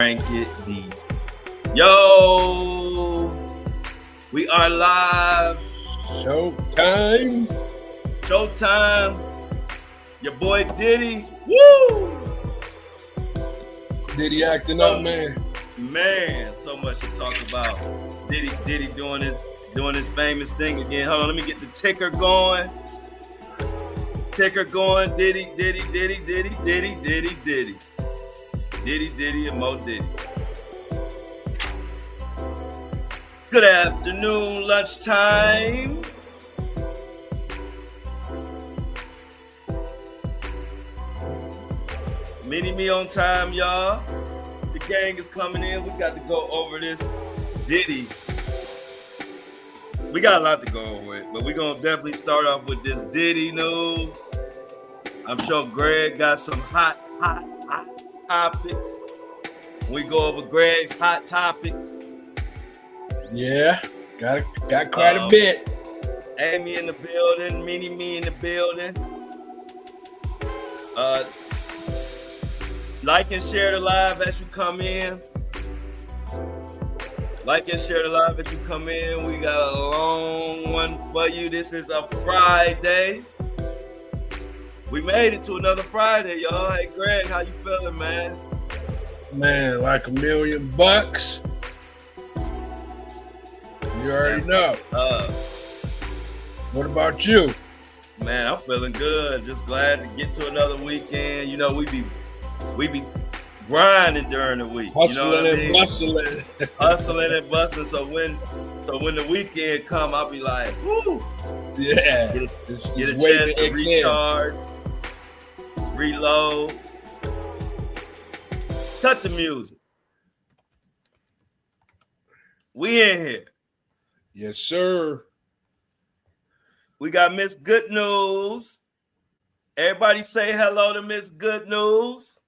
Crank it deep. Yo, we are live. Showtime. Showtime. Your boy Diddy. Woo! Diddy acting up, man. Man, so much to talk about. Diddy doing this famous thing again. Hold on, let me get the ticker going. Diddy. Diddy, and Mo Diddy. Good afternoon, lunchtime. Mini me on time, y'all. The gang is coming in. We got to go over this Diddy. We got a lot to go over it, but we're going to definitely start off with this Diddy news. I'm sure Greg got some hot topics. We go over Greg's hot topics. Yeah, got quite a bit. Amy in the building, me in the building. Like and share the live as you come in. We got a long one for you. This is a Friday. We made it to another Friday, y'all. Hey, Greg, how you feeling, man? Man, like $1 million. You already know. What about you? Man, I'm feeling good. Just glad to get to another weekend. You know, we be grinding during the week. Hustling and bustling. Hustling and bustling. So when the weekend come, I'll be like, whoo. Yeah. Get a chance to recharge, reload. Cut the music. We in here. Yes, sir. We got Miss Good News. Everybody say hello to Miss Good News.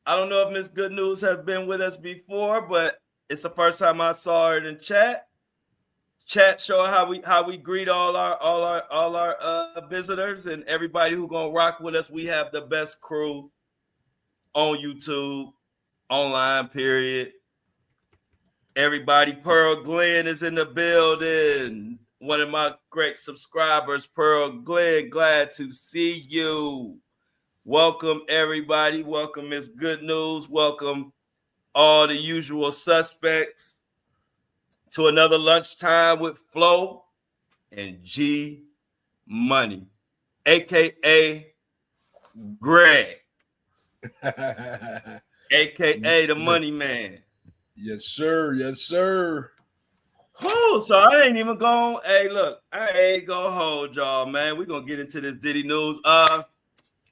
I don't know if Miss Good News has been with us before, but it's the first time I saw her in chat. Chat show how we greet all our visitors and everybody who gonna rock with us. We have the best crew on YouTube, online, period. Everybody, Pearl Glenn is in the building. One of my great subscribers, Pearl Glenn, glad to see you. Welcome, everybody. Welcome, Miss Good News. Welcome all the usual suspects to another lunchtime with Flo and G Money, a.k.a. Greg, a.k.a. the Money Man. Yes, sir. Yes, sir. Oh, so I ain't even going. Hey, look, I ain't gonna hold y'all, man. We're gonna get into this Diddy news.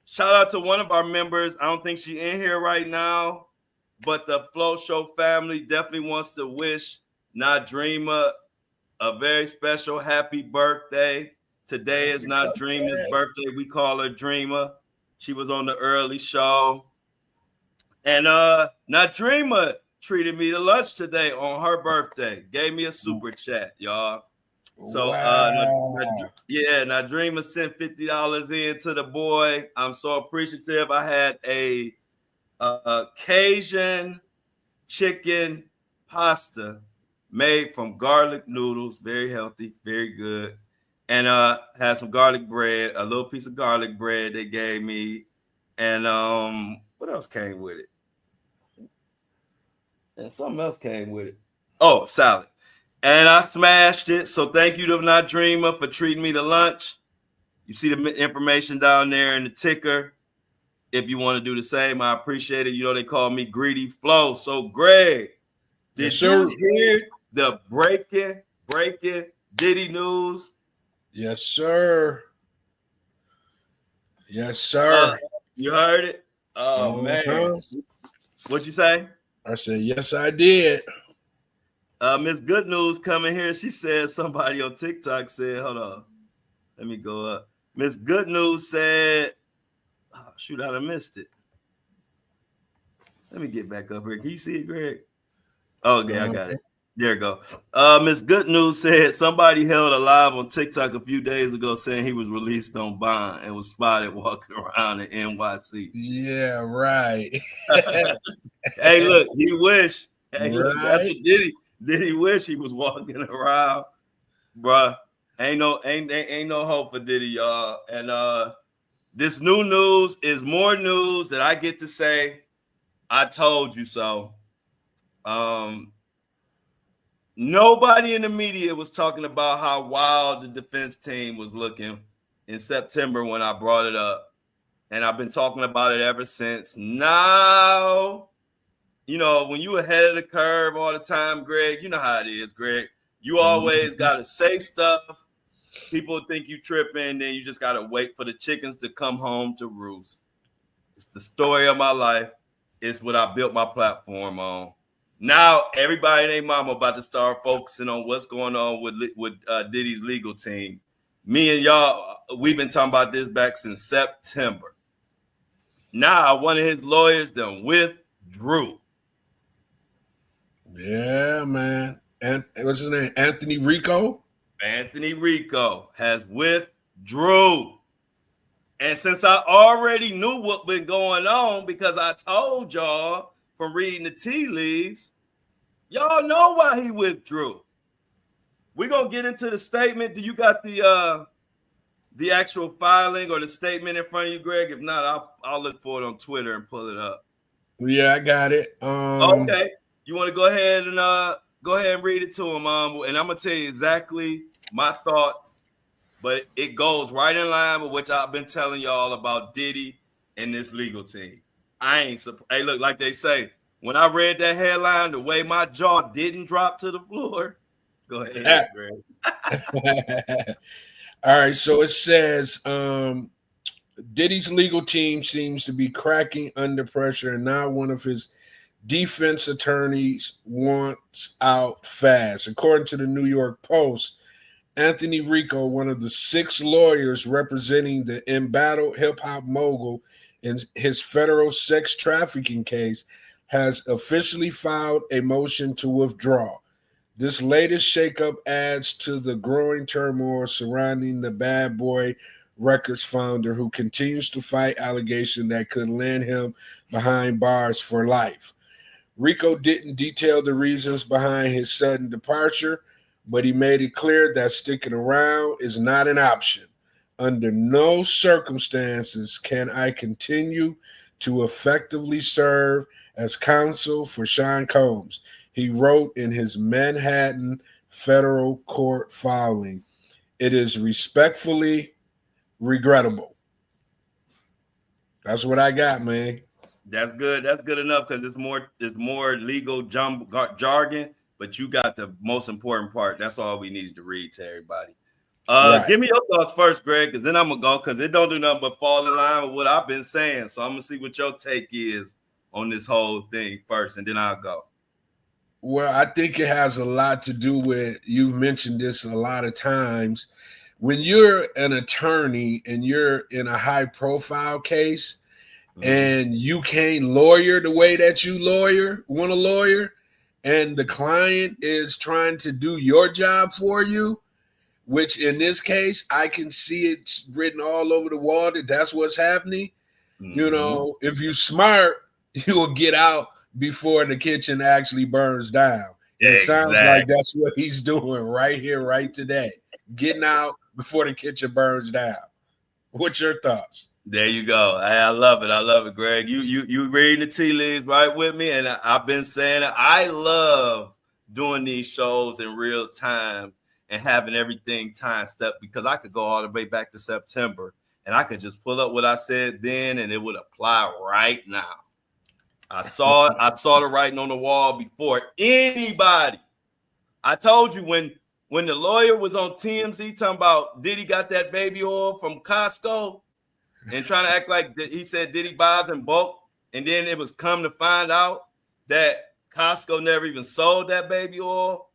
Shout out to one of our members. I don't think she's in here right now, but the Flow Show family definitely wants to wish Nadreema a very special happy birthday. Today is Nadreema's birthday. We call her Dreamer. She was on the early show. And Nadreema treated me to lunch today on her birthday. Gave me a super chat, y'all. So Nadreema sent $50 in to the boy. I'm so appreciative. I had a Cajun chicken pasta made from garlic noodles, very healthy, very good. And had some garlic bread, a little piece of garlic bread they gave me. And what else came with it? And something else came with it. Oh, salad. And I smashed it. So thank you to Nadreema for treating me to lunch. You see the information down there in the ticker. If you want to do the same, I appreciate it. You know, they call me Greedy Flo. So, Greg, did you hear the breaking Diddy news? Yes, sir. Yes, sir. You heard it? Oh, man. What'd you say? I said, yes, I did. Miss Good News coming here. She said somebody on TikTok said, hold on. Let me go up. Miss Good News said, oh, shoot, I missed it. Let me get back up here. Can you see it, Greg? Oh, okay, I got it. There you go. Miss Good News said somebody held a live on TikTok a few days ago saying he was released on bond and was spotted walking around in NYC. Yeah, right. Hey, look, he wish. Hey, look, that's Right. what did he wish he was walking around, bruh. Ain't no hope for Diddy, y'all. And this new news is more news that I get to say, I told you so. Nobody in the media was talking about how wild the defense team was looking in September when I brought it up. And I've been talking about it ever since. Now, when you ahead of the curve all the time, Greg, you know how it is, Greg. You always got to say stuff. People think you tripping, then you just got to wait for the chickens to come home to roost. It's the story of my life. It's what I built my platform on. Now everybody and their mama about to start focusing on what's going on with Diddy's legal team. Me and y'all, we've been talking about this back since September. Now one of his lawyers done withdrew. Yeah, man. And what's his name? Anthony Rico? Anthony Rico has withdrew. And since I already knew what been going on because I told y'all from reading the tea leaves, y'all know why he withdrew. We're gonna get into the statement. Do you got the actual filing or the statement in front of you, Greg? If not, I'll look for it on Twitter and pull it up. Yeah, I got it. Okay. You want to go ahead and read it to him, and I'm gonna tell you exactly my thoughts, but it goes right in line with what I've been telling y'all about Diddy and this legal team. I ain't surprised. Hey, look, like they say, when I read that headline, the way my jaw didn't drop to the floor. Go ahead, Greg. All right, so it says Diddy's legal team seems to be cracking under pressure, and now one of his defense attorneys wants out fast. According to the New York Post, Anthony Rico, one of the 6 lawyers representing the embattled hip-hop mogul in his federal sex trafficking case, has officially filed a motion to withdraw. This latest shakeup adds to the growing turmoil surrounding the Bad Boy Records founder, who continues to fight allegations that could land him behind bars for life. Rico didn't detail the reasons behind his sudden departure, but he made it clear that sticking around is not an option. Under no circumstances can I continue to effectively serve as counsel for Sean Combs, he wrote in his Manhattan federal court filing. It is respectfully regrettable. That's what I got, man. That's good. That's good enough because it's more legal jargon, but you got the most important part. That's all we needed to read to everybody. Right. Give me your thoughts first, Greg, because then I'm gonna go because it don't do nothing but fall in line with what I've been saying. So I'm gonna see what your take is on this whole thing first, and then I'll go. Well, I think it has a lot to do with, you've mentioned this a lot of times. When you're an attorney and you're in a high profile case, and you can't lawyer the way that you want to lawyer, and the client is trying to do your job for you, which in this case, I can see it written all over the wall that that's what's happening. You know, if you're smart, you will get out before the kitchen actually burns down. It sounds like that's what he's doing right here, right today. Getting out before the kitchen burns down. What's your thoughts? There you go. I love it. I love it, Greg. You reading the tea leaves right with me, and I've been saying it. I love doing these shows in real time and having everything time step because I could go all the way back to September and I could just pull up what I said then and it would apply right now. I saw it. I saw the writing on the wall before anybody. I told you when the lawyer was on TMZ talking about Diddy got that baby oil from Costco and trying to act like he said Diddy buys in bulk, and then it was come to find out that Costco never even sold that baby oil.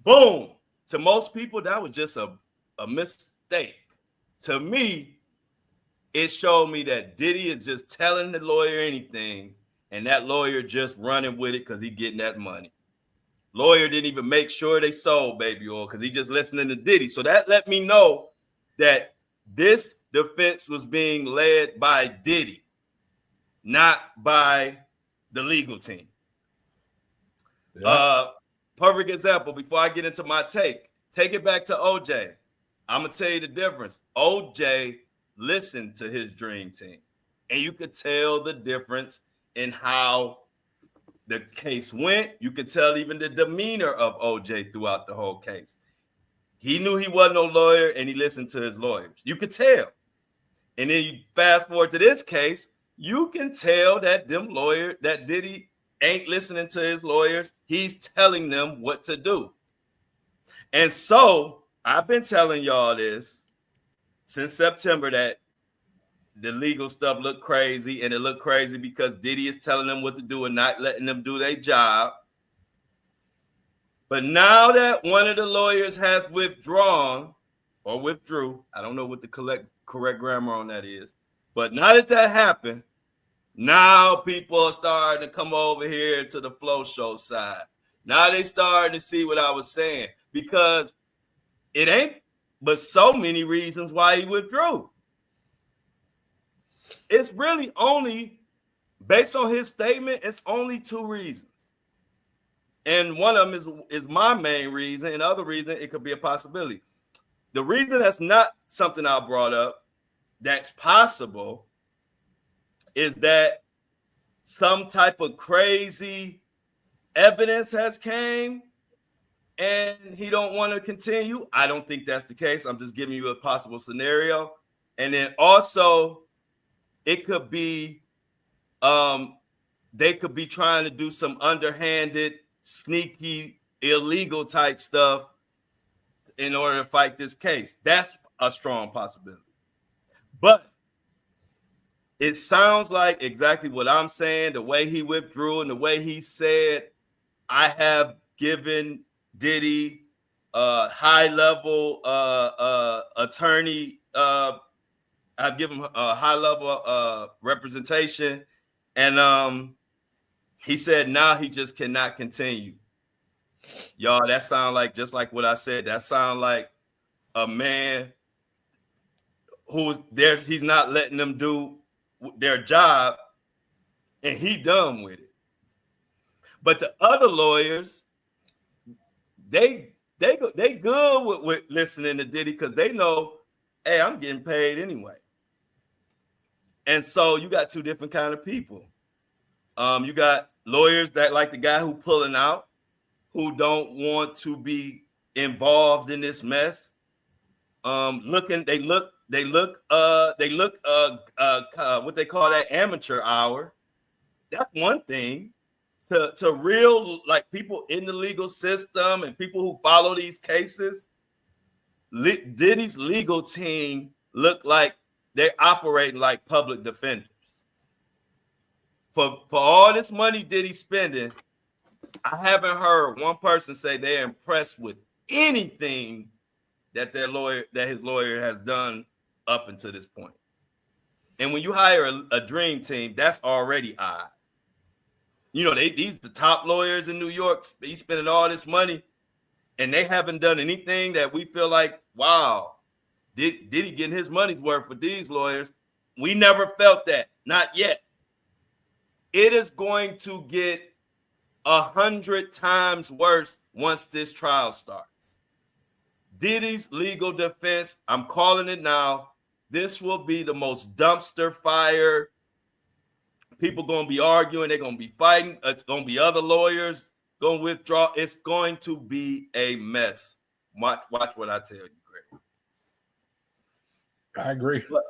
Boom. To most people, that was just a mistake. To me, it showed me that Diddy is just telling the lawyer anything, and that lawyer just running with it because he getting that money. Lawyer didn't even make sure they sold baby oil because he just listening to Diddy. So that let me know that this defense was being led by Diddy, not by the legal team. Yeah. Perfect example. Before I get into my take it back to OJ. I'm gonna tell you the difference. OJ listened to his dream team, and you could tell the difference in how the case went. You could tell even the demeanor of OJ throughout the whole case. He knew he wasn't no lawyer, and he listened to his lawyers. You could tell. And then you fast forward to this case, you can tell that that Diddy ain't listening to his lawyers. He's telling them what to do. And so I've been telling y'all this since September that the legal stuff looked crazy, and it looked crazy because Diddy is telling them what to do and not letting them do their job. But now that one of the lawyers has withdrawn or withdrew, I don't know what the correct grammar on that is, but now that happened, now people are starting to come over here to the Flow Show side. Now they starting to see what I was saying, because it ain't but so many reasons why he withdrew. It's really only, based on his statement, it's only two reasons. And one of them is my main reason, and the other reason, it could be a possibility. The reason that's not something I brought up that's possible is that some type of crazy evidence has came and he don't want to continue. I don't think that's the case. I'm just giving you a possible scenario. And then also it could be they could be trying to do some underhanded, sneaky, illegal type stuff in order to fight this case. That's a strong possibility. But it sounds like exactly what I'm saying, the way he withdrew and the way he said, I have given Diddy a high-level attorney, I've given him a high-level representation, and he said now he just cannot continue. Y'all, that sound like, just like what I said, that sound like a man who's there, he's not letting them do their job, and he done with it. But the other lawyers, they good with listening to Diddy, because they know, hey, I'm getting paid anyway. And so you got two different kind of people. You got lawyers that like the guy who pulling out, who don't want to be involved in this mess. They look what they call that amateur hour. That's one thing. To real, like, people in the legal system and people who follow these cases, Diddy's legal team look like they're operating like public defenders. For all this money Diddy's spending, I haven't heard one person say they're impressed with anything that his lawyer has done up until this point. And when you hire a dream team, that's already odd. You know, these the top lawyers in New York. He's spending all this money, and they haven't done anything that we feel like, wow, did he get his money's worth with these lawyers? We never felt that, not yet. It is going to get 100 times worse once this trial starts. Diddy's legal defense, I'm calling it now, this will be the most dumpster fire. People going to be arguing. They're going to be fighting. It's going to be other lawyers going to withdraw. It's going to be a mess. Watch what I tell you, Greg. I agree. But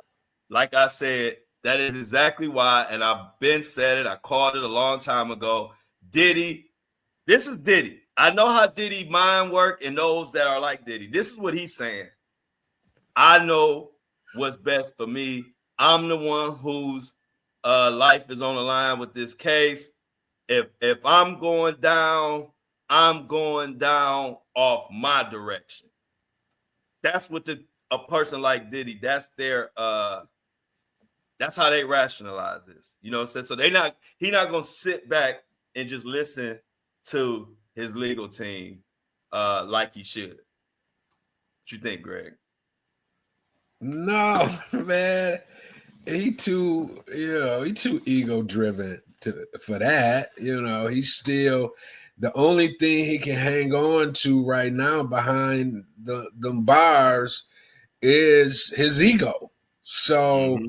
like I said, that is exactly why, and I've been said it. I called it a long time ago. Diddy, this is Diddy. I know how Diddy mind work, and those that are like Diddy. This is what he's saying. I know what's best for me. I'm the one whose life is on the line with this case. If I'm going down off my direction. That's what a person like Diddy, that's their that's how they rationalize this. You know what I'm saying? So he's not gonna sit back and just listen to his legal team like he should. What you think, Greg? No, man. He too ego driven. for that. He's still the only thing he can hang on to right now behind them bars is his ego. So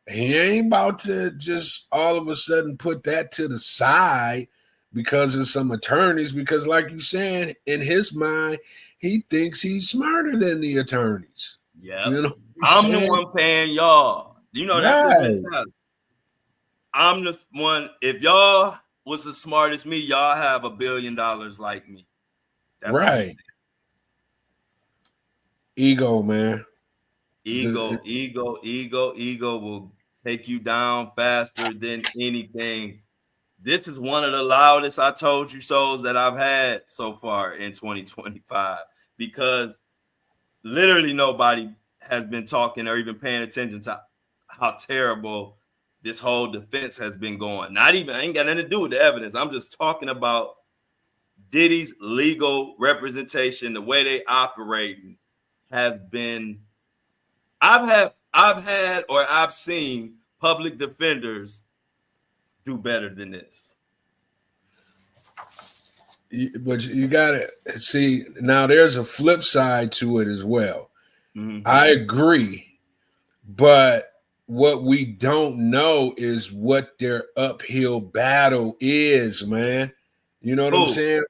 he ain't about to just all of a sudden put that to the side because of some attorneys. Because, like you saying, in his mind, he thinks he's smarter than the attorneys. Yeah. You know what I'm the saying? one paying y'all. That's his Right. mentality. I'm the one. If y'all was as smart as me, y'all have $1 billion like me. That's how he Right. thinks. Ego, man. Ego will take you down faster than anything. This is one of the loudest I told you so's that I've had so far in 2025 because literally nobody has been talking or even paying attention to how terrible this whole defense has been going. I ain't got nothing to do with the evidence. I'm just talking about Diddy's legal representation, the way they operating has been. I've seen public defenders do better than this. But you got to see, now there's a flip side to it as well. Mm-hmm. I agree, but what we don't know is what their uphill battle is, man. You know what I'm saying?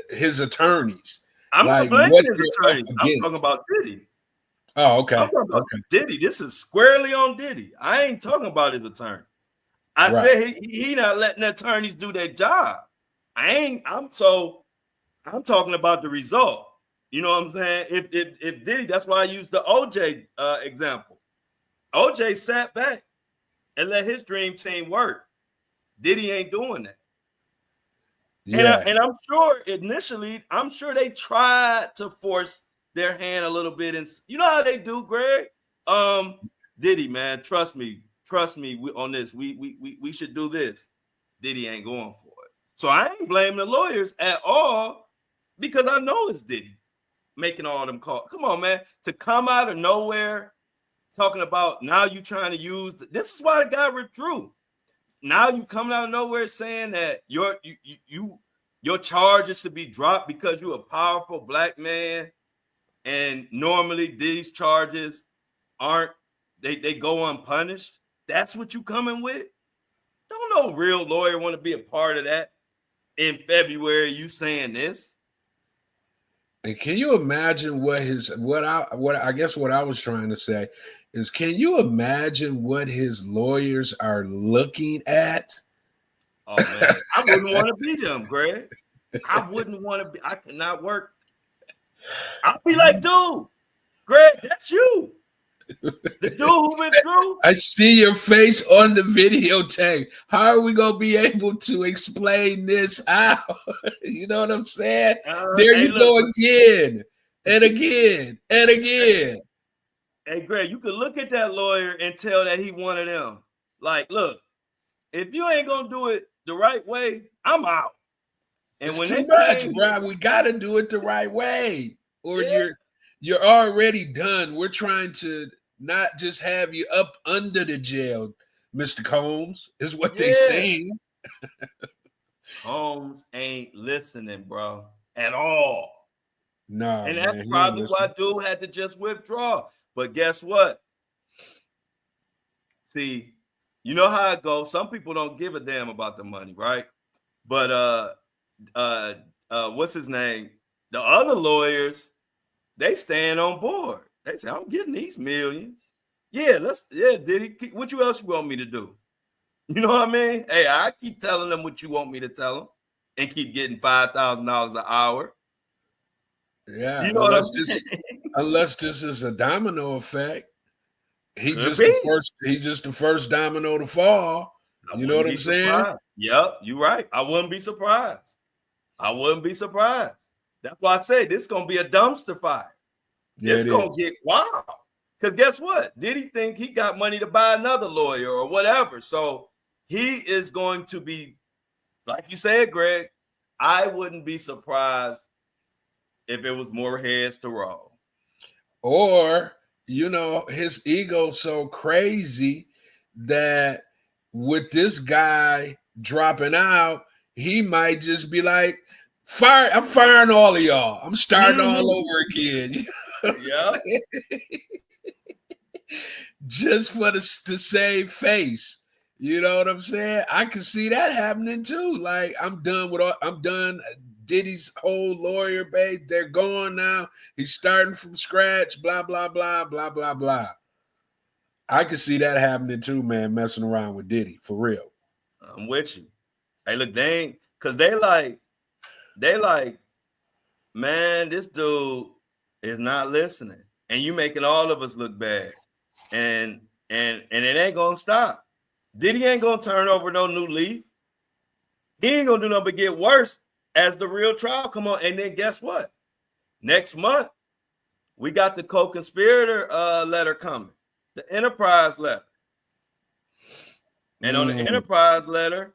His attorneys. I'm not like blaming what his attorneys. I'm talking about Diddy. Oh, okay. I'm talking about Diddy. This is squarely on Diddy. I ain't talking about his attorneys. I said he not letting the attorneys do their job. I'm talking about the result. You know what I'm saying? If Diddy, that's why I used the OJ example. OJ sat back and let his dream team work. Diddy ain't doing that. Yeah. And I'm sure initially, they tried to force their hand a little bit. And you know how they do, Greg? Diddy, man, trust me on this. We should do this. Diddy ain't going for it. So I ain't blaming the lawyers at all because I know it's Diddy making all them calls. Come on, man. To come out of nowhere talking about now you trying to use this is why the guy withdrew. Now you coming out of nowhere saying that your charges should be dropped because you're a powerful black man, and normally these charges aren't they go unpunished. That's what you coming with? Don't no real lawyer want to be a part of that in February. You saying this? And can you imagine what I guess what I was trying to say is, can you imagine what his lawyers are looking at? Oh man, I wouldn't want to be them, Greg. I wouldn't want to be. I could not work. I'll be like, dude, Greg, that's you. The dude who went through. I see your face on the videotape. How are we gonna be able to explain this out? You know what I'm saying? There you go again and again and again. Hey, Greg, you could look at that lawyer and tell that he one of them. Like, look, if you ain't gonna do it the right way, I'm out. And it's when too much, bro. We got to do it the right way, or you're already done. We're trying to not just have you up under the jail, Mr. Combs, is what they saying. Combs ain't listening, bro, at all. No, and that's probably why dude had to just withdraw. But guess what? See, you know how it goes. Some people don't give a damn about the money, right? But what's his name? The other lawyers, they stand on board. They say, I'm getting these millions. Yeah, Diddy, what else you want me to do? You know what I mean? Hey, I keep telling them what you want me to tell them and keep getting $5,000 an hour. Yeah, you know unless this is a domino effect. He's just the first domino to fall. You know what I'm saying? Yep, you're right. I wouldn't be surprised. That's why I say this is gonna be a dumpster fire. Yeah, it's gonna get wild. Because guess what? Did he think he got money to buy another lawyer or whatever? So he is going to be, like you said, Greg, I wouldn't be surprised if it was more heads to roll. Or, his ego's so crazy that with this guy dropping out, he might just be like, "Fire! I'm firing all of y'all. I'm starting all over again." You know what I'm saying? Just for to save face. You know what I'm saying? I can see that happening too. Like, I'm done. Diddy's whole lawyer base, they're gone now. He's starting from scratch, blah, blah, blah, blah, blah, blah. I can see that happening too, man, messing around with Diddy, for real. I'm with you. Hey, look, they ain't, because they like, man, this dude is not listening. And you making all of us look bad. And it ain't gonna stop. Diddy ain't gonna turn over no new leaf. He ain't gonna do nothing but get worse as the real trial come on. And then guess what? Next month, we got the co-conspirator letter coming, the enterprise letter. And on the enterprise letter,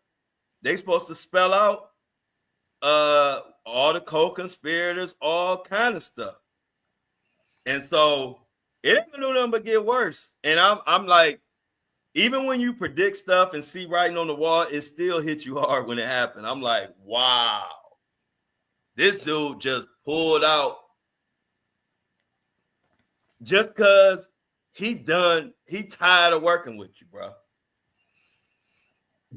they supposed to spell out all the co-conspirators, all kind of stuff. And so it ain't gonna do nothing but get worse. And I'm like, even when you predict stuff and see writing on the wall, it still hits you hard when it happened. I'm like, wow, this dude just pulled out just because he tired of working with you, bro.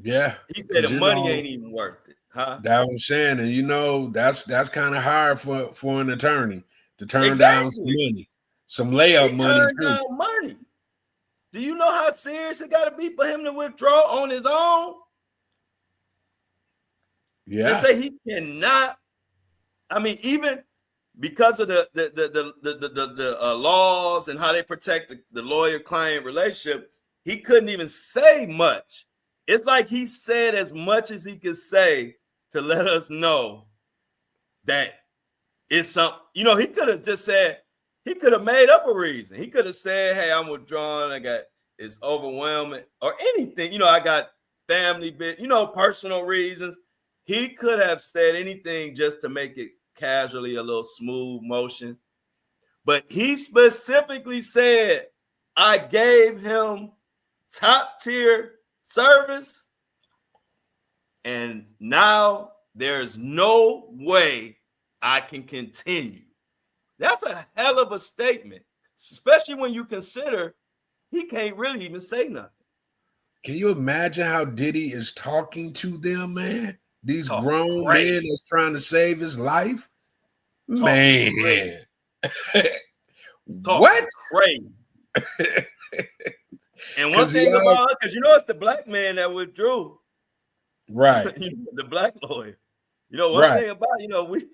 Yeah. He said the money ain't even worth it, huh? That's what I'm saying. And that's kind of hard for an attorney to turn down some money, some layup money too. Down money. Do you know how serious it got to be for him to withdraw on his own? Yeah. They say he cannot. I mean, even because of the laws and how they protect the lawyer-client relationship, he couldn't even say much. It's like he said as much as he could say to let us know that it's something. You know, he could have just said, he could have made up a reason. He could have said, hey, I'm withdrawing. It's overwhelming or anything. You know, I got family bit, personal reasons. He could have said anything just to make it casually a little smooth motion. But he specifically said, I gave him top tier service. And now there's no way I can continue. That's a hell of a statement, especially when you consider he can't really even say nothing. Can you imagine how Diddy is talking to them, man? These grown men that's trying to save his life? Man. What? Crazy. And one thing about it, because it's the black man that withdrew. Right. The black lawyer. One thing about, we,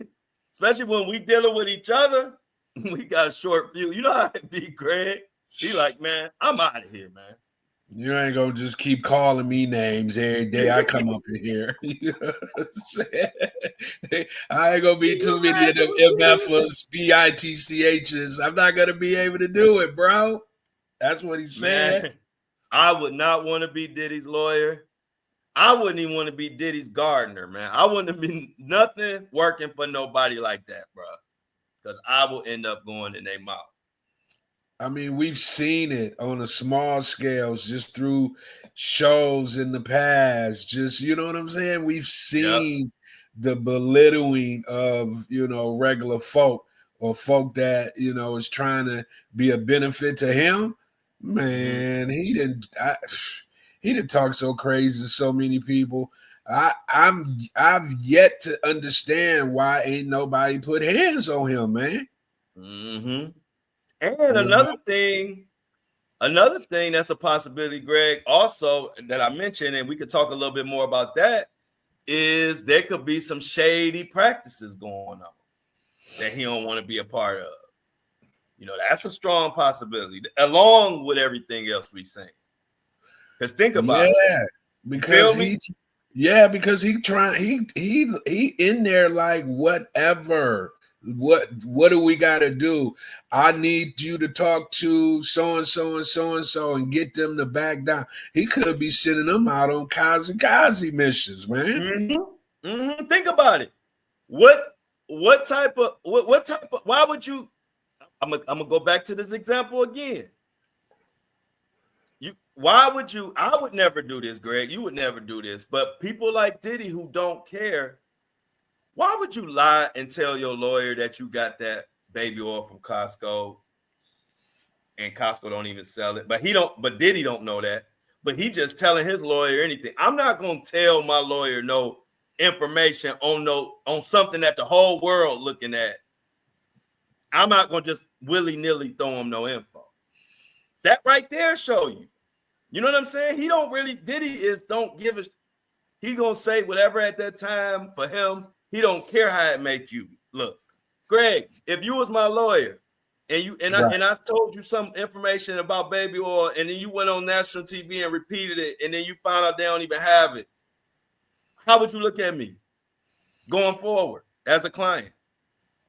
especially when we dealing with each other, we got a short fuse. You know how it be, Greg? He like, man, I'm out of here, man. You ain't gonna just keep calling me names every day I come up in here. You know what I'm saying? I ain't gonna be too many of them MFers, BITCHs. I'm not gonna be able to do it, bro. That's what he said. Man, I would not want to be Diddy's lawyer. I wouldn't even want to be Diddy's gardener, man. I wouldn't have been nothing working for nobody like that, bro. Because I will end up going in their mouth. I mean, we've seen it on a small scale just through shows in the past. Just, you know what I'm saying? We've seen the belittling of, regular folk or folk that, is trying to be a benefit to him. Man, he didn't talk so crazy to so many people. I've yet to understand why ain't nobody put hands on him, man. Mm-hmm. And another thing that's a possibility, Greg, also that I mentioned, and we could talk a little bit more about that, is there could be some shady practices going on that he don't want to be a part of. That's a strong possibility, along with everything else we saying. Because think about it. Because he in there like whatever. What do we got to do? I need you to talk to so and so and so and so and get them to back down. He could be sending them out on kamikaze missions, man. Mm-hmm. Mm-hmm. Think about it. What type of why would you? I'm gonna go back to this example again. why would you? I would never do this, Greg. You would never do this. But people like Diddy who don't care, why would you lie and tell your lawyer that you got that baby oil from Costco and Costco don't even sell it? But Diddy don't know that. But he just telling his lawyer anything. I'm not gonna tell my lawyer no information on something that the whole world looking at. I'm not gonna just willy-nilly throw him no info. That right there show you. You know what I'm saying? He don't really, don't give a, he gonna say whatever at that time for him. He don't care how it make you look. Greg, if you was my lawyer and I told you some information about baby oil and then you went on national TV and repeated it and then you found out they don't even have it, how would you look at me going forward as a client?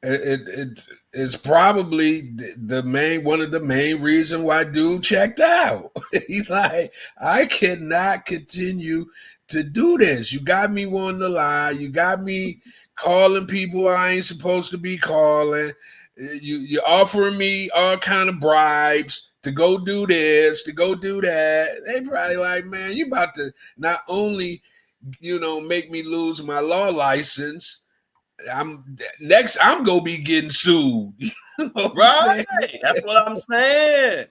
It's probably one of the main reason why dude checked out. He's like, I cannot continue to do this. You got me wanting to lie. You got me calling people I ain't supposed to be calling. You're offering me all kind of bribes to go do this, to go do that. They probably like, man, you about to not only, make me lose my law license, I'm gonna be getting sued. Right. That's what I'm saying.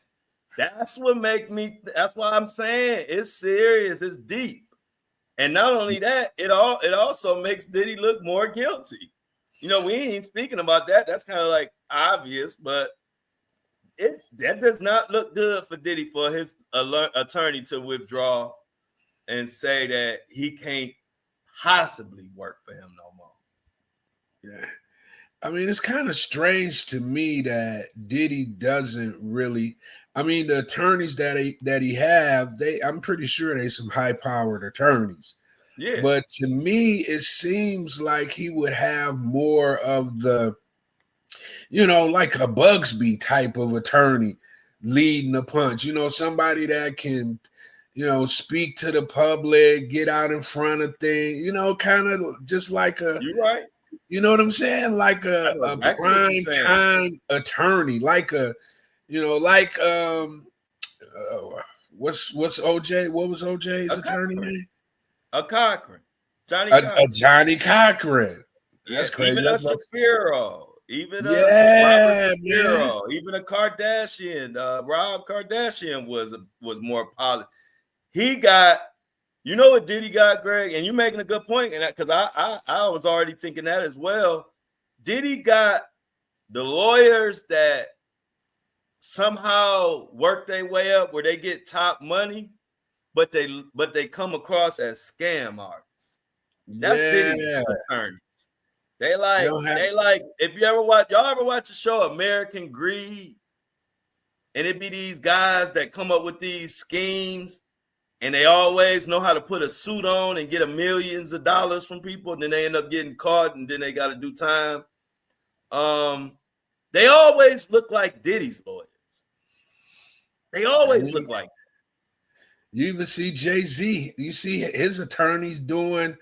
That's why I'm saying it's serious, it's deep. And not only that, it also makes Diddy look more guilty. We ain't speaking about that. That's kind of like obvious, but that does not look good for Diddy for his attorney to withdraw and say that he can't possibly work for him no more. Yeah. I mean, it's kind of strange to me that Diddy doesn't really. I mean, the attorneys that he have, I'm pretty sure they some high-powered attorneys. Yeah. But to me, it seems like he would have more of the, like a Bugsby type of attorney leading the punch. Somebody that can, speak to the public, get out in front of things. Kind of just like a. You're right. You know what I'm saying? Like a prime time attorney, like what's OJ? What was OJ's attorney name? Cochran. Johnny Cochran. That's crazy. Even That's a Shapiro. Even a Robert Shapiro. Even a Kardashian. Rob Kardashian was more polished. He got. You know what Diddy got, Greg? And you're making a good point, and because I was already thinking that as well. Diddy got the lawyers that somehow work their way up where they get top money, but they come across as scam artists. That's Diddy's attorneys. They like if you ever watch the show American Greed, and it be these guys that come up with these schemes. And they always know how to put a suit on and get millions of dollars from people. And then they end up getting caught and then they got to do time. They always look like Diddy's lawyers. They always look like that. You even see Jay-Z. You see his attorneys doing,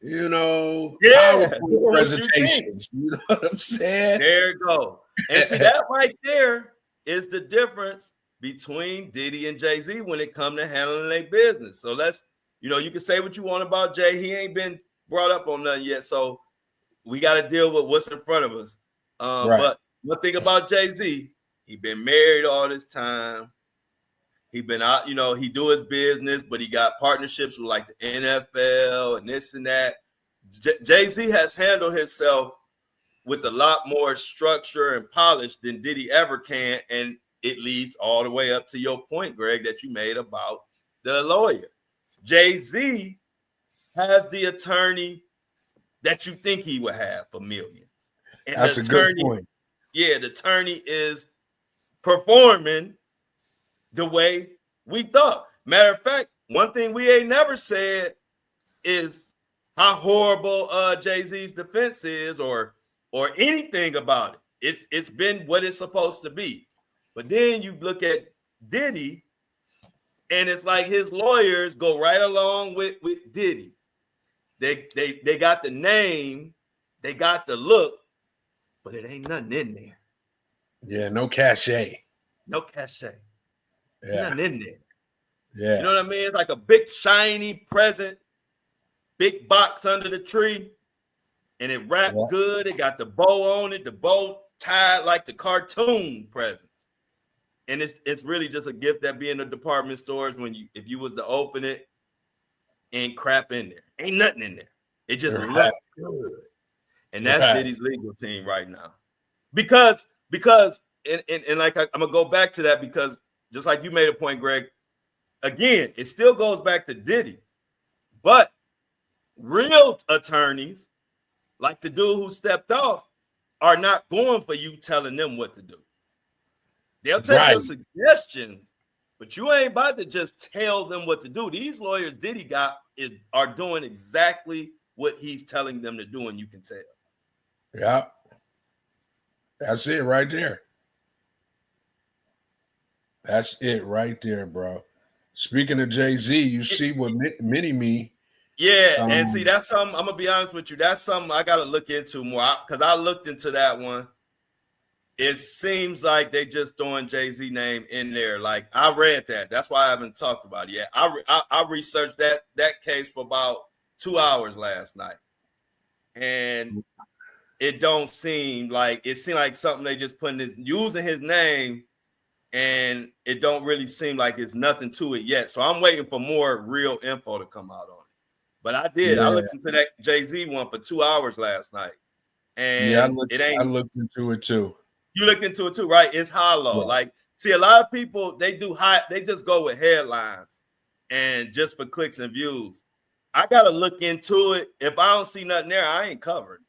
PowerPoint presentations. You know what I'm saying? There you go. And see, that right there is the difference between Diddy and Jay-Z when it come to handling their business. So you can say what you want about Jay. He ain't been brought up on nothing yet. So we got to deal with what's in front of us. Right. But one thing about Jay-Z, he been married all this time. He been out, he do his business, but he got partnerships with like the NFL and this and that. Jay-Z has handled himself with a lot more structure and polish than Diddy ever can. And it leads all the way up to your point, Greg, that you made about the lawyer. Jay-Z has the attorney that you think he would have for millions. And that's a good point. Yeah, the attorney is performing the way we thought. Matter of fact, one thing we ain't never said is how horrible Jay-Z's defense is or anything about it. It's been what it's supposed to be. But then you look at Diddy, and it's like his lawyers go right along with Diddy. They got the name, they got the look, but it ain't nothing in there. Yeah, no cachet. No cachet. Yeah. Nothing in there. Yeah. You know what I mean? It's like a big shiny present, big box under the tree, and it wrapped good. It got the bow on it, the bow tied like the cartoon presents. And it's really just a gift that be in the department stores if you was to open it, ain't crap in there. Ain't nothing in there. It just looked good. And that's Diddy's legal team right now. Because and like I'm gonna go back to that because just like you made a point, Greg, again, it still goes back to Diddy. But real attorneys, like the dude who stepped off, are not going for you telling them what to do. They'll take your suggestions, but you ain't about to just tell them what to do. These lawyers Diddy got are doing exactly what he's telling them to do, and you can tell. Yeah. That's it right there. That's it right there, bro. Speaking of Jay-Z, you see what Mini-Me. Yeah, and see, that's something, I'm going to be honest with you, that's something I got to look into more because I looked into that one. It seems like they just throwing Jay-Z name in there. Like, I read that. That's why I haven't talked about it yet. I researched that case for about 2 hours last night. And it don't seem like, it seemed like something they just using his name, and it don't really seem like it's nothing to it yet. So I'm waiting for more real info to come out on it. But I did. Yeah. I looked into that Jay-Z one for 2 hours last night. And I looked into it too. You looked into it too, right? It's hollow. Yeah. Like, see, a lot of people, they just go with headlines and just for clicks and views. I got to look into it. If I don't see nothing there, I ain't covered.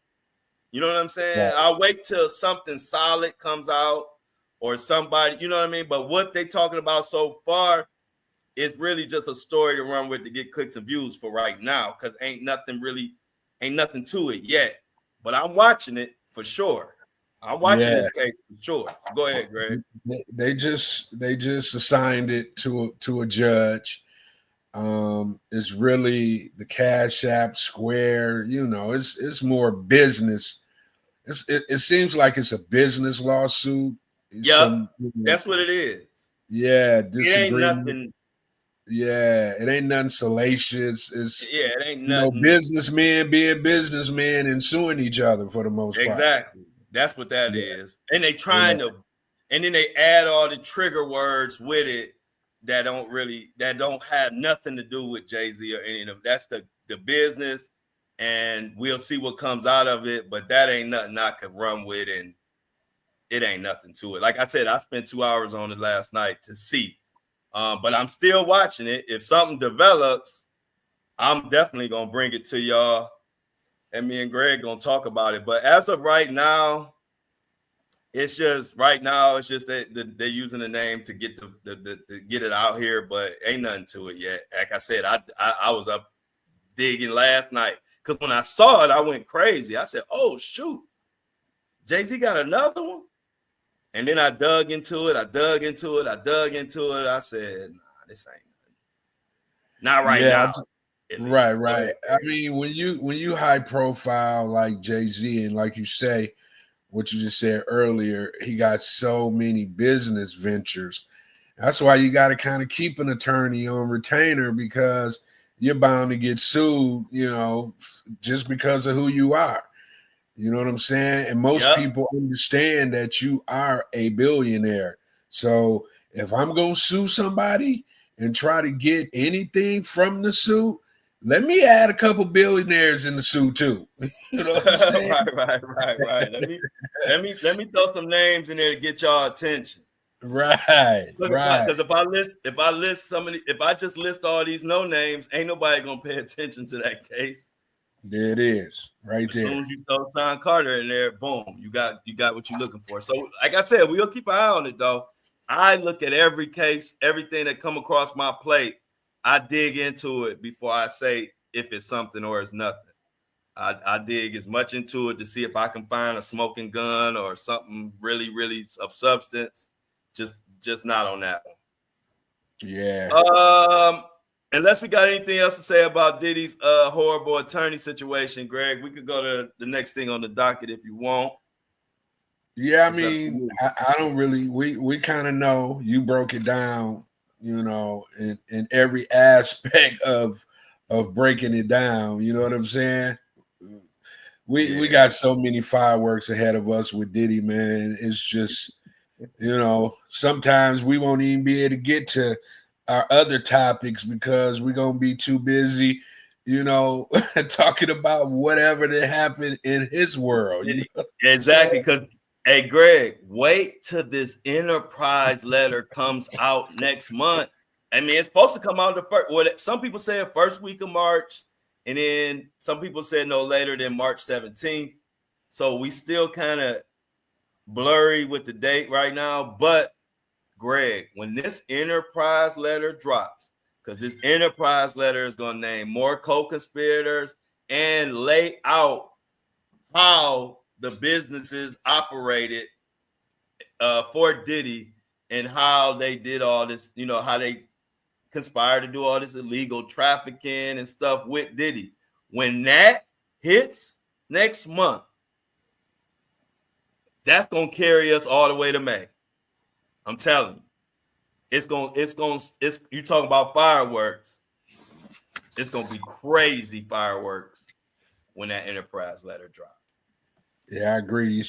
You know what I'm saying? Yeah. I'll wait till something solid comes out or somebody, you know what I mean? But what they talking about so far is really just a story to run with to get clicks and views for right now, because ain't nothing to it yet. But I'm watching it for sure. I'm watching this case for sure. Go ahead, Greg. They just assigned it to a judge. It's really the Cash App, Square. You know, it's more business. It seems like it's a business lawsuit. Yeah, that's what it is. Yeah, disagreement. It ain't nothing. Yeah, it ain't nothing salacious. It ain't nothing. Businessmen being businessmen and suing each other for the most part. Exactly. That's what that is. And they trying to, and then they add all the trigger words with it that don't have nothing to do with Jay-Z or any of them. That's the business, and we'll see what comes out of it. But that ain't nothing I could run with, and it ain't nothing to it. Like I said, I spent 2 hours on it last night to see. But I'm still watching it. If something develops, I'm definitely going to bring it to y'all. And me and Greg going to talk about it. But as of right now, it's just that they're using the name to get to get it out here. But ain't nothing to it yet. Like I said, I was up digging last night. Because when I saw it, I went crazy. I said, oh, shoot. Jay-Z got another one? And then I dug into it. I said, nah, this ain't nothing. Not right now. Right. I mean, when you high profile like Jay-Z, and like you say, what you just said earlier, he got so many business ventures. That's why you got to kind of keep an attorney on retainer, because you're bound to get sued, you know, just because of who you are. You know what I'm saying? And most people understand that you are a billionaire. So if I'm going to sue somebody and try to get anything from the suit, let me add a couple billionaires in the suit too. You know what I'm saying? Right. Let me throw some names in there to get y'all attention. Right. Because if I just list all these no names, ain't nobody gonna pay attention to that case. There it is, right there. As soon as you throw Sean Carter in there, boom, you got what you're looking for. So, like I said, we'll keep an eye on it, though. I look at every case, everything that come across my plate. I dig into it before I say if it's something or it's nothing. I dig as much into it to see if I can find a smoking gun or something really, really of substance. Just not on that one. Yeah. Unless we got anything else to say about Diddy's horrible attorney situation, Greg, we could go to the next thing on the docket if you want. Yeah, I mean, I don't really. We kind of know. You broke it down in every aspect of breaking it down. You know what I'm saying? We got so many fireworks ahead of us with Diddy, man. It's just, sometimes we won't even be able to get to our other topics because we're gonna be too busy, talking about whatever that happened in his world. Exactly, because hey, Greg, wait till this enterprise letter comes out next month. I mean, it's supposed to come out the first. Well, some people say first week of March, and then some people said no later than March 17th. So we still kind of blurry with the date right now. But Greg, when this enterprise letter drops, because this enterprise letter is going to name more co-conspirators and lay out how the businesses operated for Diddy and how they did all this, how they conspired to do all this illegal trafficking and stuff with Diddy. When that hits next month, that's going to carry us all the way to May. I'm telling you. It's you talking about fireworks. It's going to be crazy fireworks when that enterprise letter drops. Yeah, I agree.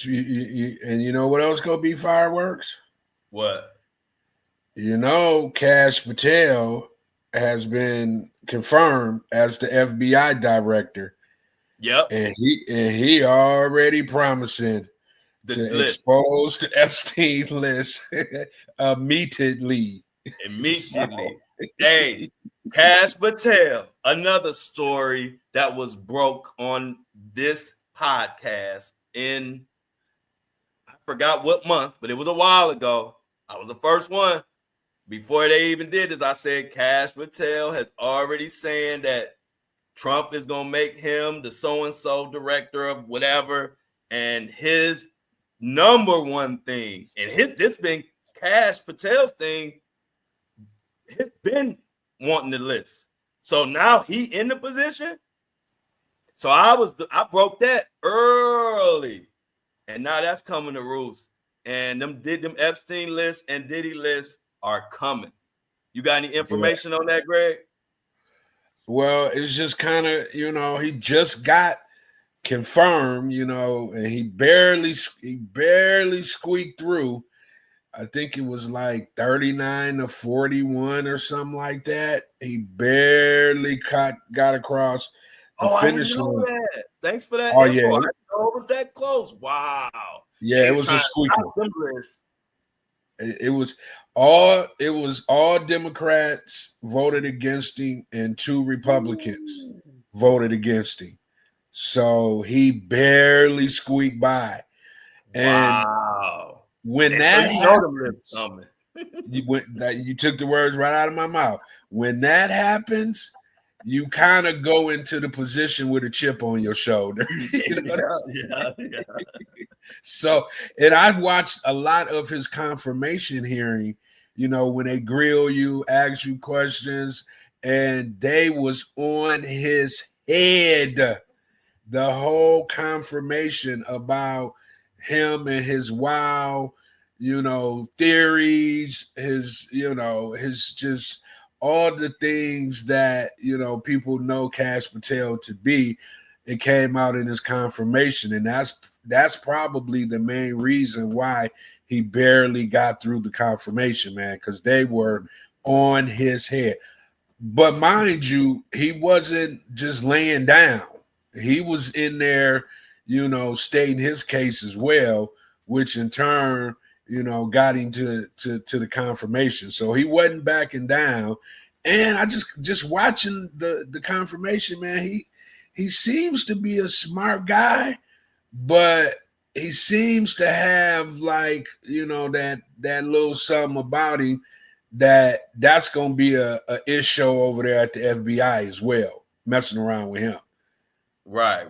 And you know what else gonna be fireworks? What? Kash Patel has been confirmed as the FBI director. Yep. And he already promising to expose the Epstein list immediately. Immediately. So. Hey, Kash Patel, another story that was broke on this podcast in, I forgot what month, but it was a while ago. I was the first one. Before they even did this, I said Kash Patel has already saying that Trump is going to make him the so-and-so director of whatever. And his number one thing, and this been Kash Patel's thing, he's been wanting the list. So now he in the position. So I broke that early. And now that's coming to roost. And them Epstein lists and Diddy lists are coming. You got any information on that, Greg? Well, it's just kind of, he just got confirmed, and he barely squeaked through. I think it was like 39 to 41 or something like that. He barely got across the finish line. That. Thanks for that. Oh, info. yeah. I didn't know it was that close. Wow. Yeah, it was a squeaker. It was all Democrats voted against him and 2 Republicans voted against him. So he barely squeaked by. And wow. When that happens, you took the words right out of my mouth. When that happens, you kind of go into the position with a chip on your shoulder. Yeah. So, and I watched a lot of his confirmation hearing, when they grill you, ask you questions, and they was on his head the whole confirmation about him and his theories, his just all the things that, people know Kash Patel to be. It came out in his confirmation. And that's probably the main reason why he barely got through the confirmation, man, because they were on his head. But mind you, he wasn't just laying down. He was in there, stating his case as well, which in turn, got him to the confirmation. So he wasn't backing down. And I just watching the confirmation, man, he seems to be a smart guy, but he seems to have that little something about him that's gonna be a issue over there at the FBI as well, messing around with him. Right.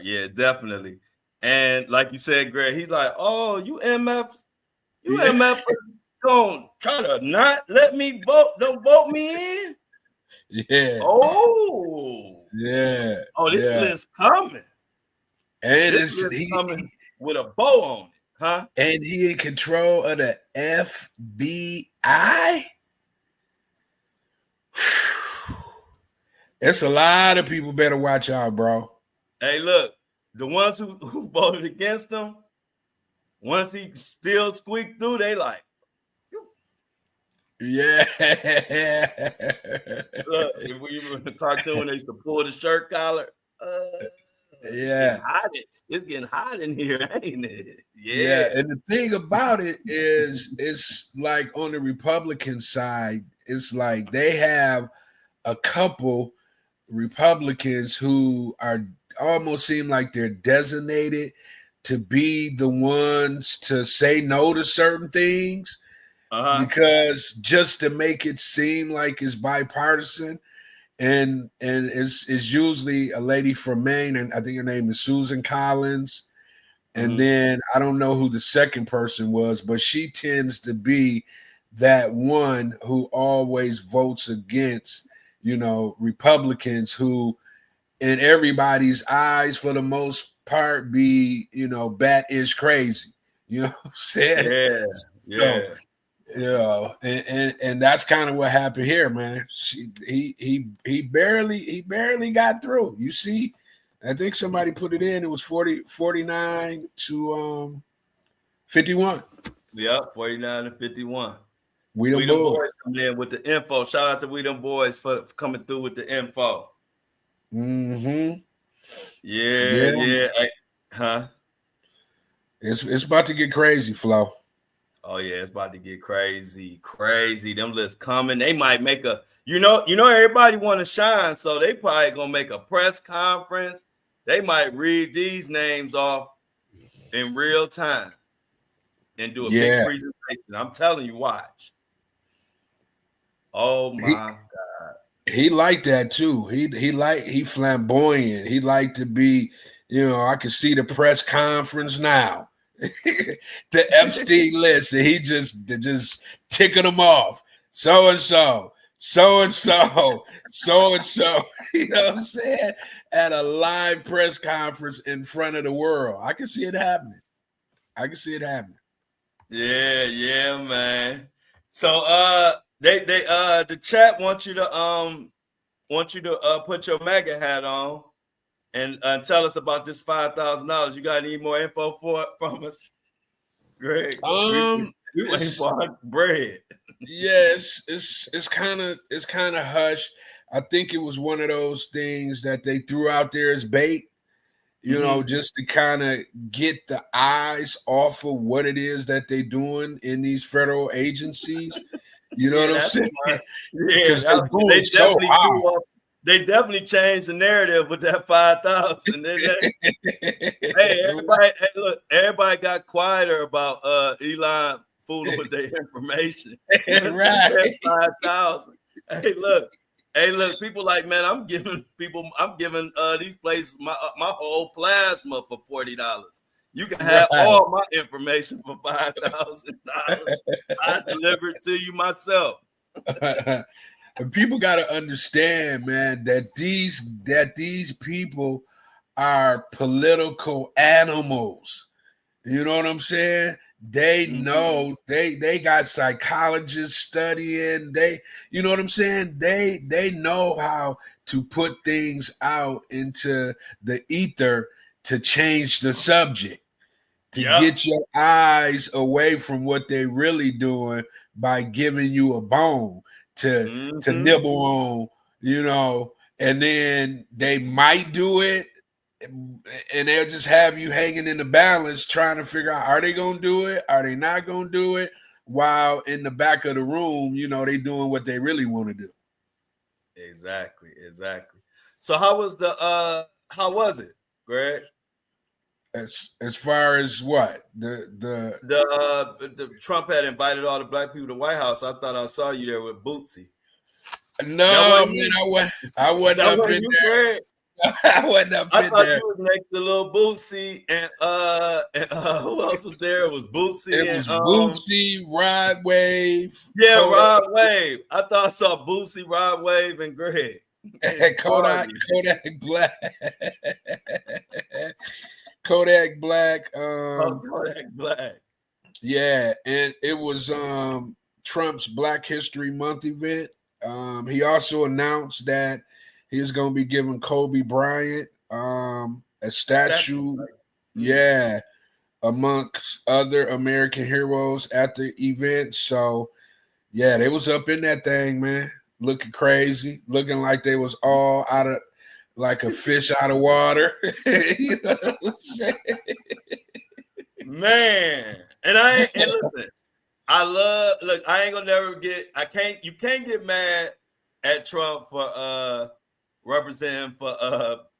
Yeah, definitely. And like you said, Greg, he's like, "Oh, you MFs gonna try to not let me vote? Don't vote me in." Yeah. Oh. Yeah. Oh, this list coming. And this list coming with a bow on it, huh? And he in control of the FBI. It's a lot of people better watch out, bro. Hey, look, the ones who voted against him, once he still squeaked through, they like, Yeah. look, if we were in the cartoon, they used to pull the shirt collar. Yeah. It's getting hot in here, ain't it? Yeah. Yeah. And the thing about it is, it's like on the Republican side, it's like they have a couple Republicans who are almost seem like they're designated to be the ones to say no to certain things because just to make it seem like it's bipartisan. And it's usually a lady from Maine, and I think her name is Susan Collins. And then I don't know who the second person was, but she tends to be that one who always votes against, Republicans who, in everybody's eyes, for the most part, be, bat-ish crazy. You know what I'm saying? Yeah. And that's kind of what happened here, man. He barely got through. You see, I think somebody put it in. It was 49 to 51. Yep, 49 to 51. We them boys coming in with the info. Shout out to We Them Boys for coming through with the info. Mm-hmm. Yeah. It's about to get crazy, Flo. Oh yeah, it's about to get crazy. Them lists coming. They might make a, everybody want to shine, so they probably gonna make a press conference. They might read these names off in real time and do a big presentation. I'm telling you, watch. Oh my God. He liked that too. He flamboyant. He liked to be, I could see the press conference now. The Epstein list, and he just ticking them off. So and so. You know what I'm saying? At a live press conference in front of the world. I can see it happening. Yeah, man. So they the chat wants you to put your MAGA hat on and tell us about this $5,000. You got any more info from us, Greg? We waiting for our bread. Yes, it's kind of hush. I think it was one of those things that they threw out there as bait, just to kind of get the eyes off of what it is that they're doing in these federal agencies. You know what I'm saying? Yeah, they definitely changed the narrative with that 5,000. Everybody got quieter about Elon fooling with their information. Right. 5,000. Hey, look, people like, man, I'm giving these places my whole plasma for $40. You can have all my information for $5,000. I deliver it to you myself. And people got to understand, man, that these people are political animals. You know what I'm saying? They know they got psychologists studying. You know what I'm saying? They know how to put things out into the ether to change the subject, to get your eyes away from what they're really doing by giving you a bone to nibble on, and then they might do it, and they'll just have you hanging in the balance trying to figure out, are they going to do it? Are they not going to do it? While in the back of the room, they doing what they really want to do. Exactly. So how was it, Greg? As far as what? The Trump had invited all the black people to the White House. I thought I saw you there with Bootsy. No, man, I wasn't up in there. I wasn't up in there. I thought you was next to little Bootsy and who else was there? It was Bootsy. It was Bootsy, Rod Wave. Yeah, Rod Wave. I thought I saw Bootsy, Rod Wave, and Greg. Kodak Black. Kodak Black. Kodak Black. Yeah, and it was Trump's Black History Month event. He also announced that He's going to be giving Kobe Bryant a statue. Right? Yeah, amongst other American heroes at the event. So yeah, they was up in that thing, man. Looking crazy, looking like they was all out of like a fish out of water. You know what I'm saying? Man. And listen, I ain't gonna never you can't get mad at Trump for representing for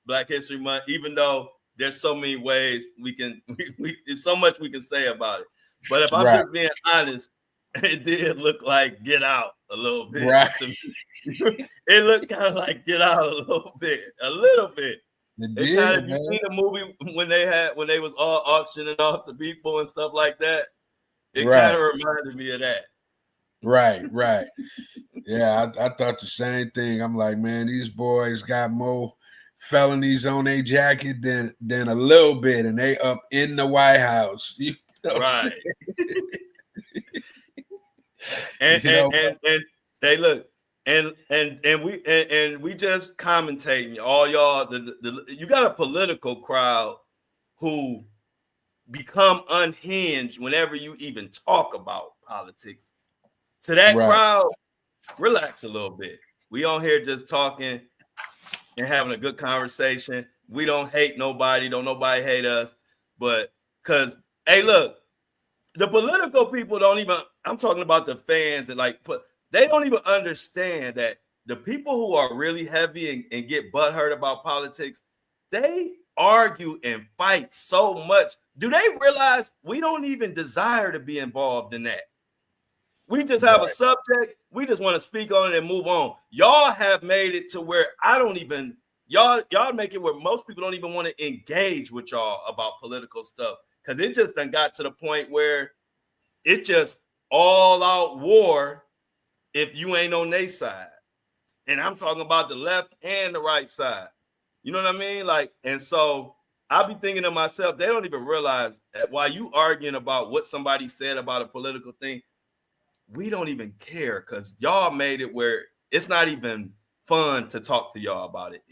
Black History Month, even though there's so many ways there's so much we can say about it. But if I'm Right, just being honest, it did look like Get Out a little bit right. to me. It looked kind of like Get Out a little bit. It kind of, Did, you man. seen the movie when they was all auctioning off the people and stuff like that. It kind Right, of reminded me of that. right. Yeah, I thought the same thing. I'm like, man, these boys got more felonies on their jacket than a little bit, and they up in the White House. You know what I'm Right. saying? and You and know, and they look and we just commentating all y'all. You got a political crowd who become unhinged whenever you even talk about politics. To that right. crowd, relax a little bit. We on here just talking and having a good conversation. We don't hate nobody. Don't nobody hate us. But because, hey, look, the political people don't even, I'm talking about the fans and they don't even understand that the people who are really heavy and get butthurt about politics, they argue and fight so much. Do they realize we don't even desire to be involved in that? We just have a subject. We just want to speak on it and move on. Y'all have made it to where y'all make it where most people don't even want to engage with y'all about political stuff, because it just done got to the point where it's just all out war if you ain't on their side. And I'm talking about the left and the right side. You know what I mean? And so I'll be thinking to myself, they don't even realize that while you arguing about what somebody said about a political thing, we don't even care, because y'all made it where it's not even fun to talk to y'all about it.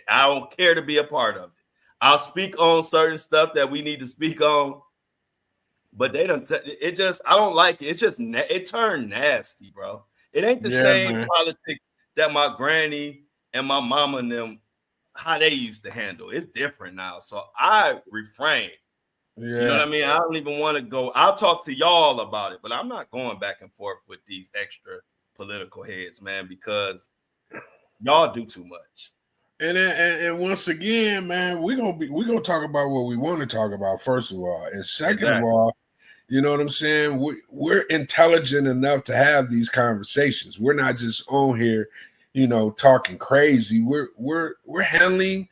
I don't care to be a part of it. I'll speak on certain stuff that we need to speak on, but they don't. I don't like it. It's just it turned nasty, bro. It ain't the Yeah, same man. politics that my granny and my mama and them how they used to handle. It's different now, so I refrain. Yeah. You know what I mean? I don't even want to go. I'll talk to y'all about it, but I'm not going back and forth with these extra political heads, man, because y'all do too much. And once again, man, we gonna talk about what we want to talk about, first of all. And second of Exactly. all, you know what I'm saying? We're intelligent enough to have these conversations. We're not just on here, talking crazy. We're handling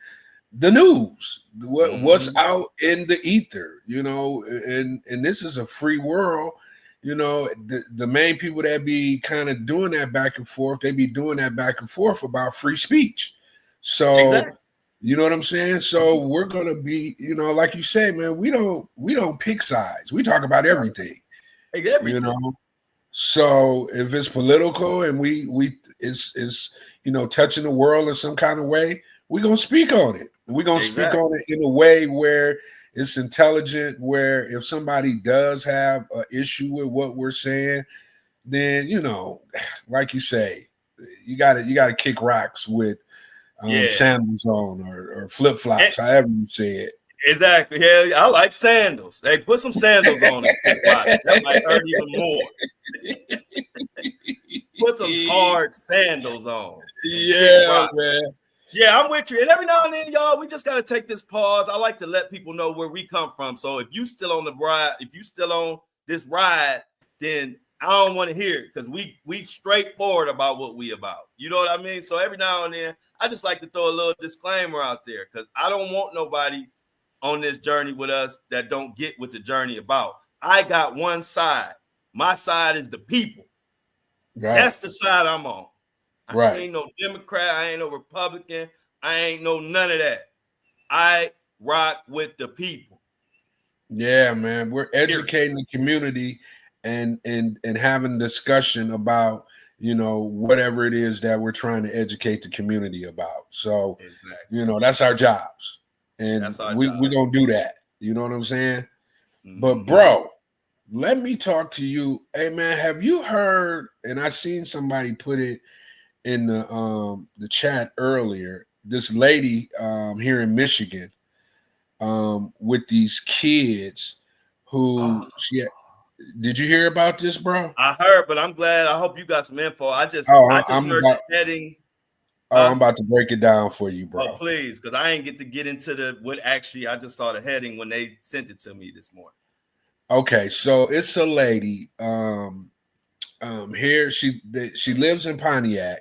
the news, what's out in the ether, and this is a free world. The main people that be kind of doing that back and forth, they be doing that back and forth about free speech. So Exactly. you know what I'm saying? So we're gonna be, like you say, man, we don't pick sides. We talk about everything. Everything. So if it's political and we is touching the world in some kind of way, we're gonna speak on it. We're gonna speak on it in a way where it's intelligent, where if somebody does have an issue with what we're saying, then like you say, you gotta kick rocks with sandals on or flip flops, however you say it. Exactly. Yeah, I like sandals. They put some sandals on and kick rocks. That might hurt even more. Put some hard sandals on. Yeah, man. Yeah, I'm with you. And every now and then, y'all, we just got to take this pause. I like to let people know where we come from. So if you still on the ride, if you still on this ride, then I don't want to hear it, because we straightforward about what we about. You know what I mean? So every now and then, I just like to throw a little disclaimer out there, because I don't want nobody on this journey with us that don't get what the journey about. I got one side. My side is the people. Right. That's the side I'm on. I ain't no Democrat. I ain't no Republican. I ain't no none of that. I rock with the people. Yeah, man. We're educating the community and having discussion about, whatever it is that we're trying to educate the community about. So, Exactly. that's our jobs. And That's our we're job. going to do that. You know what I'm saying? But, Mm-hmm. bro, let me talk to you. Hey, man, have you heard, and I seen somebody put it in the chat earlier, this lady here in Michigan with these kids Oh, who did you hear about this, bro? I heard, but I'm glad. I hope you got some info. I just Oh, I just heard the heading. I'm about to break it down for you, Oh, bro. please, because I ain't get into the what actually. I just saw the heading when they sent it to me this morning. Okay, so it's a lady here. She lives in Pontiac,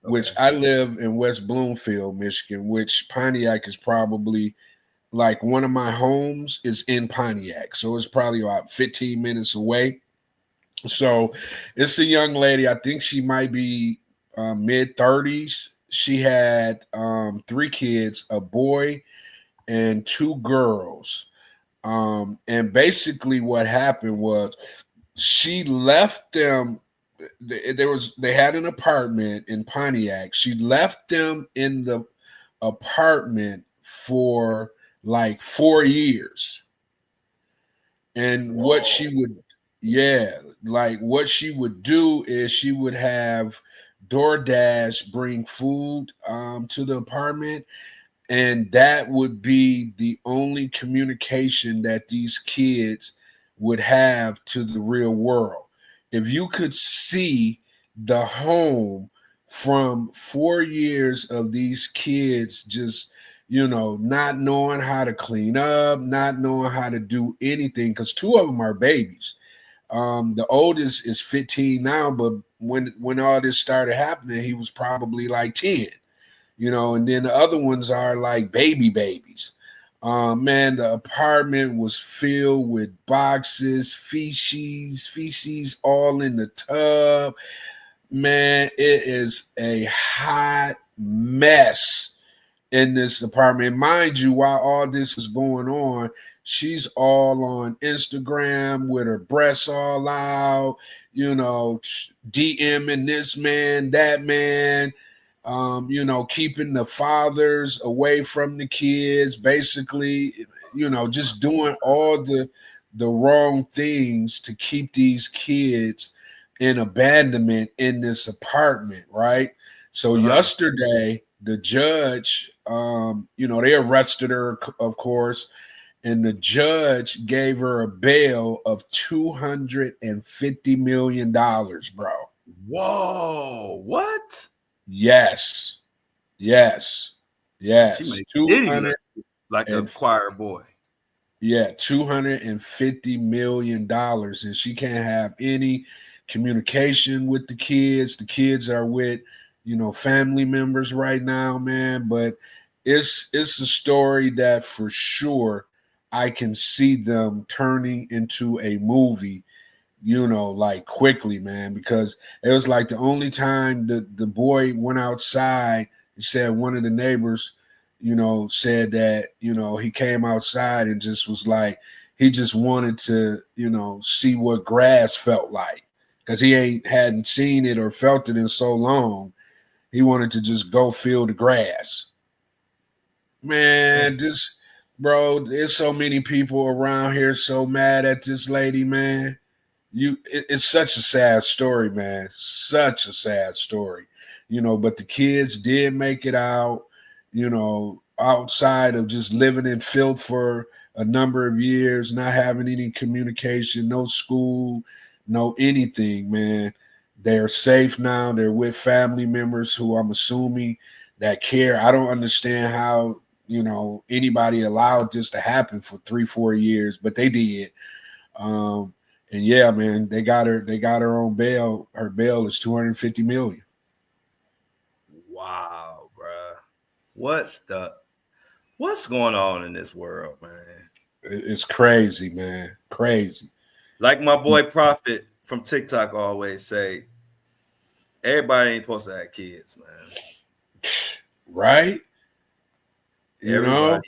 which Okay. I live in West Bloomfield, Michigan, which Pontiac is probably like one of my homes is in Pontiac. So it's probably about 15 minutes away. So it's a young lady. I think she might be mid 30s. She had 3 kids, a boy and 2 girls. And basically what happened was she left them. They had an apartment in Pontiac. She left them in the apartment for like 4 years. And what she Whoa. would, yeah, like what she would do is she would have DoorDash bring food to the apartment, and that would be the only communication that these kids would have to the real world. If you could see the home from 4 years of these kids just, not knowing how to clean up, not knowing how to do anything, because 2 of them are babies. The oldest is 15 now, but when all this started happening, he was probably like 10. And then the other ones are like babies. Man, the apartment was filled with boxes, feces all in the tub. Man, it is a hot mess in this apartment. Mind you, while all this is going on, she's all on Instagram with her breasts all out, DMing this man, that man, keeping the fathers away from the kids, basically, just doing all the wrong things to keep these kids in abandonment in this apartment, right? So yesterday, the judge, they arrested her, of course, and the judge gave her a bail of $250 million, bro. Whoa. What? Yes, She yes. made Diddy 200 look like a and choir boy. Yeah, $250 million, and she can't have any communication with the kids. The kids are with, family members right now, man. But it's a story that for sure I can see them turning into a movie, like quickly, man, because it was like the only time the boy went outside. He said one of the neighbors, said that, he came outside and just was like, he just wanted to, see what grass felt like because he hadn't seen it or felt it in so long. He wanted to just go feel the grass. Man, there's so many people around here so mad at this lady, man. It's such a sad story, man. Such a sad story, but the kids did make it out, outside of just living in filth for a number of years, not having any communication, no school, no anything, man. They're safe now. They're with family members who I'm assuming that care. I don't understand how, anybody allowed this to happen for 3-4 years, but they did. And yeah, man, they got her. They got her on bail. Her bail is 250 million. Wow, bruh. What's going on in this world, man? It's crazy, man. Crazy. Like my boy Prophet from TikTok always say, everybody ain't supposed to have kids, man. Right? Everybody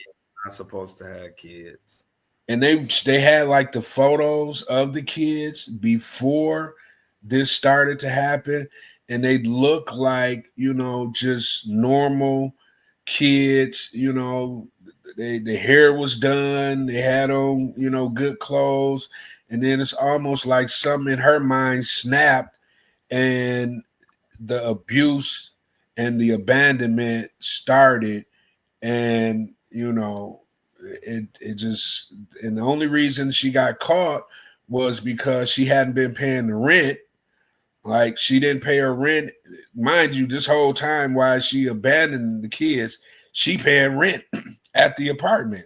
not supposed to have kids. And they had like the photos of the kids before this started to happen, and they look like, just normal kids. The hair was done, they had on, good clothes, and then it's almost like something in her mind snapped, and the abuse and the abandonment started. And it just, and the only reason she got caught was because she hadn't been paying the rent. Like, she didn't pay her rent, mind you. This whole time while she abandoned the kids, she paying rent at the apartment.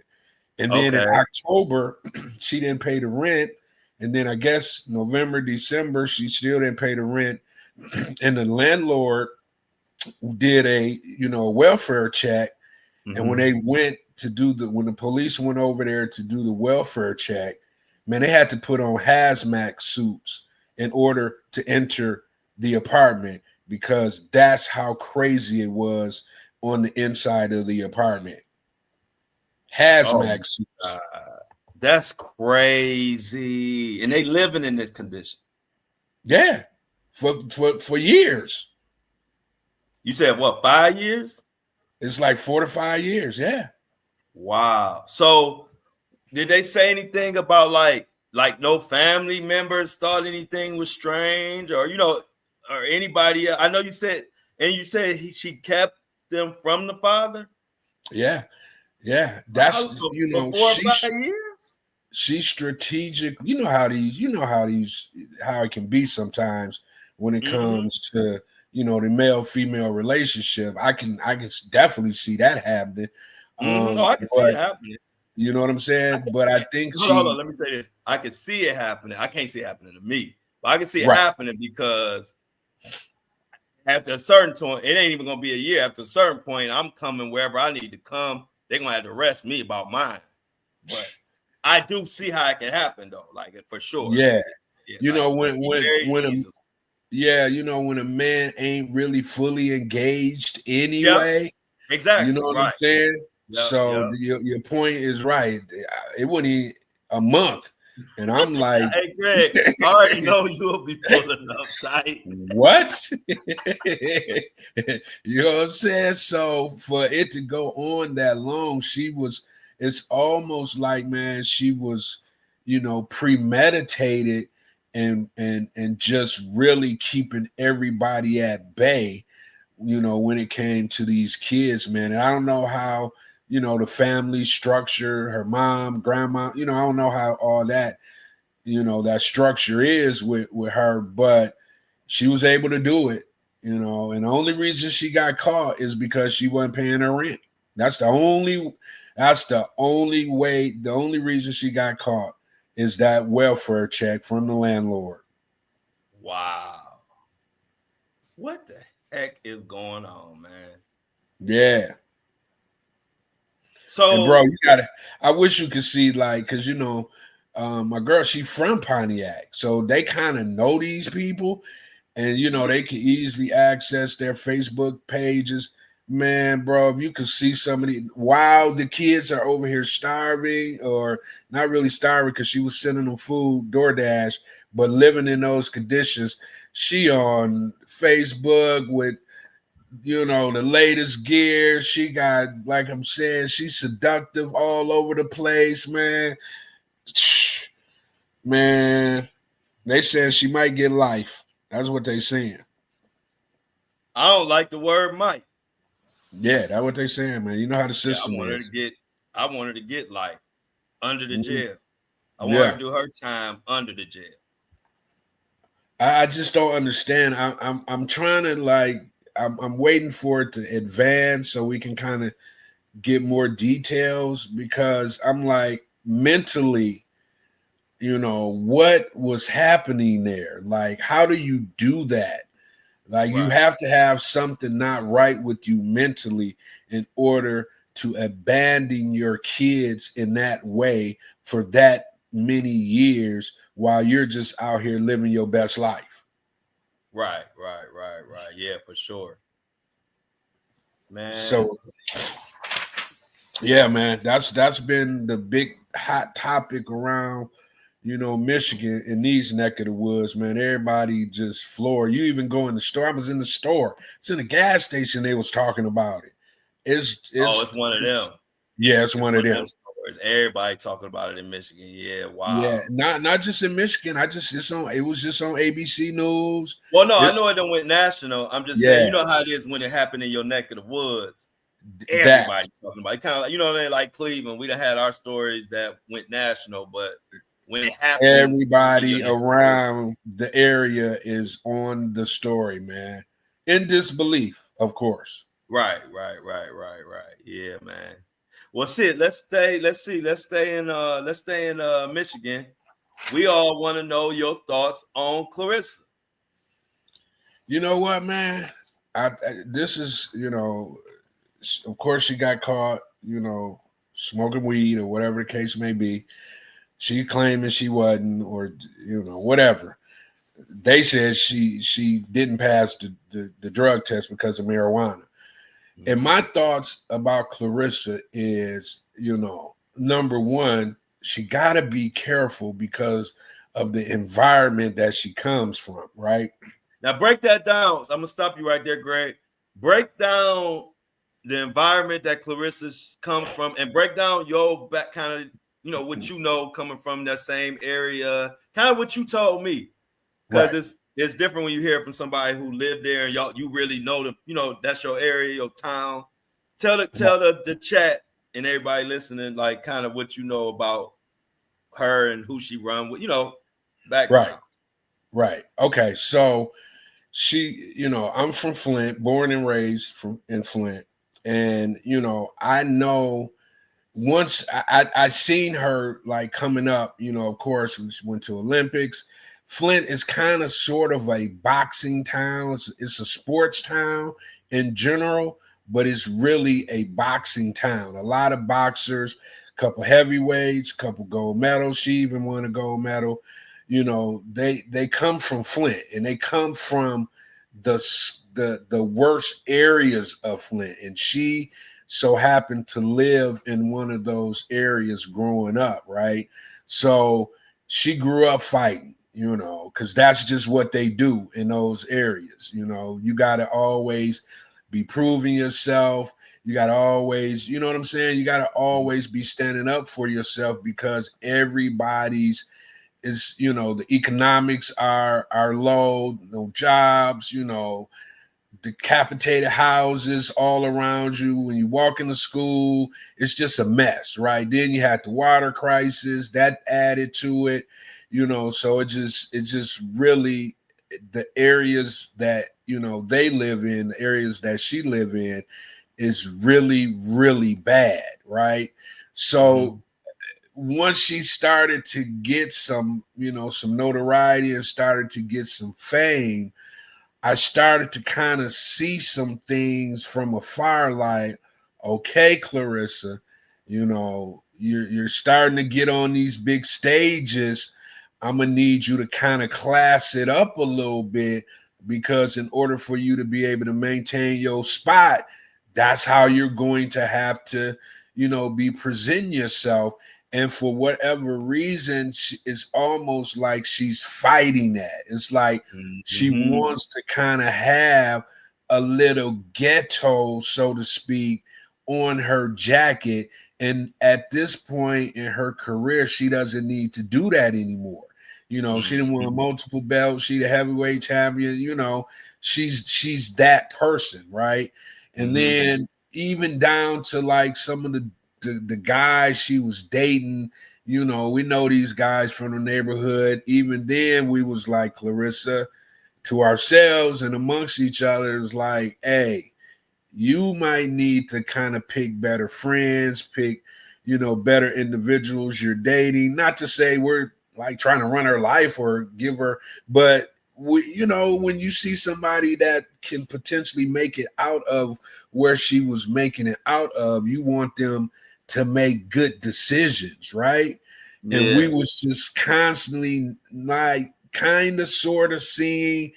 And then in Okay. October, she didn't pay the rent. And then I guess November, December, she still didn't pay the rent. And the landlord did a welfare check. And when Mhm. they went to when the police went over there to do the welfare check, man, they had to put on hazmat suits in order to enter the apartment, because that's how crazy it was on the inside of the apartment. Oh Hazmat my suits. God. That's crazy. And they living in this condition. Yeah. For years. You said what, 5 years? It's like 4 to 5 years. Yeah. Wow. So did they say anything about like no family members thought anything was strange, or or anybody else? I know you said, and you said she kept them from the father. Yeah. Yeah. Wow, That's, for 4 or 5 years. she's strategic. How it can be sometimes when it Mm-hmm. comes to the male female relationship. I can definitely see that happening. Mm-hmm. Oh, I can see it But happening. you know what I'm I saying? can But see I it. think Hold on. she Let me say this. I can see it happening. I can't see it happening to me, but I can see it right. happening because after a certain point, it ain't even gonna be a year. After a certain point, I'm coming wherever I need to come. They're gonna have to arrest me about mine. But I do see how it can happen though, like for sure. Yeah. Yeah, You like know when very when a easily. yeah, when a man ain't really fully engaged Yep, anyway. You know exactly. what I'm Right. saying? Yep, So yep. your point is right. It wasn't even a month, and I'm like, Hey Greg, I already know you'll be pulling up tight. what? You know what I'm saying? So for it to go on that long, it's almost like, man, she was, premeditated, and just really keeping everybody at bay, when it came to these kids, man. And I don't know how, the family structure, her mom, grandma, I don't know how all that, that structure is with her, but she was able to do it, and the only reason she got caught is because she wasn't paying her rent. The only reason she got caught is that welfare check from the landlord. Wow. What the heck is going on, man? Yeah. And bro, So, you gotta. I wish you could see, like, because my girl, she from Pontiac, so they kind of know these people, and they can easily access their Facebook pages. Man, bro, if you could see somebody while the kids are over here starving, or not really starving because she was sending them food, DoorDash, but living in those conditions, she on Facebook with the latest gear. She got, like I'm saying, she's seductive all over the place, man. Man, they saying she might get life. That's what they saying. I don't like the word might. Yeah, that's what they saying, man. You know how the Yeah, I system want her to is. get. I want her to get life under the Mhm. jail. I want her to Yeah, do her time under the jail. I just don't understand. I'm trying to, like, I'm waiting for it to advance so we can kind of get more details, because I'm like, mentally, what was happening there? Like, how do you do that? Like, you Right, have to have something not right with you mentally in order to abandon your kids in that way for that many years while you're just out here living your best life. right. Yeah, for sure, man. So yeah, man, that's been the big hot topic around, Michigan in these neck of the woods, man, everybody just floor. You even go in the store. I was in the store. It's in the gas station. They was talking about it. It's It's one of them. Yeah, it's one of them. Stories. Everybody talking about it in Michigan. Yeah, wow. Yeah, not just in Michigan. It was just on ABC News. Well, no, I know it done went national. I'm just saying, Yeah. you know how it is when it happened in your neck of the woods. Everybody talking about it. Kind of like, like Cleveland. We done had our stories that went national, but when it happens, everybody around the area is on the story, man. In disbelief, of course. Right. Yeah, man. Well, Sid, let's stay in Michigan. We all want to know your thoughts on Clarissa. You know what, man? This is, of course she got caught, smoking weed or whatever the case may be. She claiming she wasn't, or whatever. They said she didn't pass the drug test because of marijuana. Mm-hmm. And my thoughts about Clarissa is, number one, she got to be careful because of the environment that she comes from, right? Now break that down. So I'm gonna stop you right there, Greg. Break down the environment that Clarissa comes from, and break down your back, kind of, what coming from that same area, kind of what you told me, because it's different when you hear it from somebody who lived there and you really know them. That's your area, your town. Tell the chat and everybody listening, like, kind of what you know about her and who she run with, background. Right. Okay. So she, I'm from Flint, born and raised in Flint. And, I know once I seen her like coming up, of course, we went to Olympics. Flint is kind of sort of a boxing town. It's a sports town in general, but it's really a boxing town. A lot of boxers, a couple heavyweights, a couple gold medals. She even won a gold medal. They come from Flint, and they come from the worst areas of Flint, and she so happened to live in one of those areas growing up, right? So she grew up fighting, because that's just what they do in those areas. You got to always be proving yourself. You got to always, you know what I'm saying? You got to always be standing up for yourself, because everybody's is, the economics are low, no jobs, decapitated houses all around you. When you walk into school, it's just a mess, right? Then you had the water crisis that added to it, so it's just really the areas that, they live in, the areas that she live in is really, really bad, right? So once she started to get some notoriety and started to get some fame, I started to kind of see some things from afar, like, okay, Clarissa, you're starting to get on these big stages. I'm gonna need you to kind of class it up a little bit, because in order for you to be able to maintain your spot, that's how you're going to have to, be presenting yourself. And for whatever reason, it's almost like she's fighting that. It's like she wants to kind of have a little ghetto, so to speak, on her jacket. And at this point in her career, she doesn't need to do that anymore. She didn't win multiple belts. She the heavyweight champion. She's that person, right? And then even down to like some of the guys she was dating, we know these guys from the neighborhood. Even then, we was like, Clarissa, to ourselves and amongst each other, is like, hey, you might need to kind of pick better friends, pick, better individuals you're dating. Not to say we're like trying to run her life or give her, but when you see somebody that can potentially make it out of where she was making it out of, you want them to make good decisions, right? Yeah. And we was just constantly like kind of sort of seeing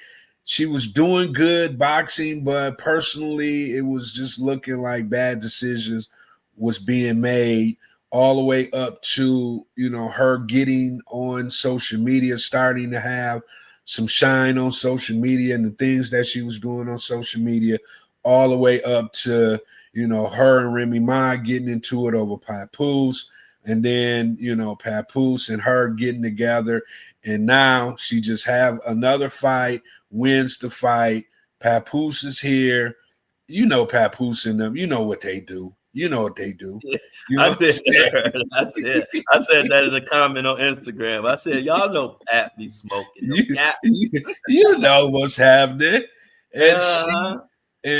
she was doing good boxing, but personally it was just looking like bad decisions was being made all the way up to, her getting on social media, starting to have some shine on social media and the things that she was doing on social media, all the way up to, her and Remy Ma getting into it over Papoose, and then, Papoose and her getting together. And now she just have another fight, wins the fight. Papoose is here. Papoose and them, what they do. You know what they do. Yeah, You know I what I'm did. saying? I said that in a comment on Instagram. I said, y'all know Pat be smoking them gaps. You know what's happening. And Uh-huh.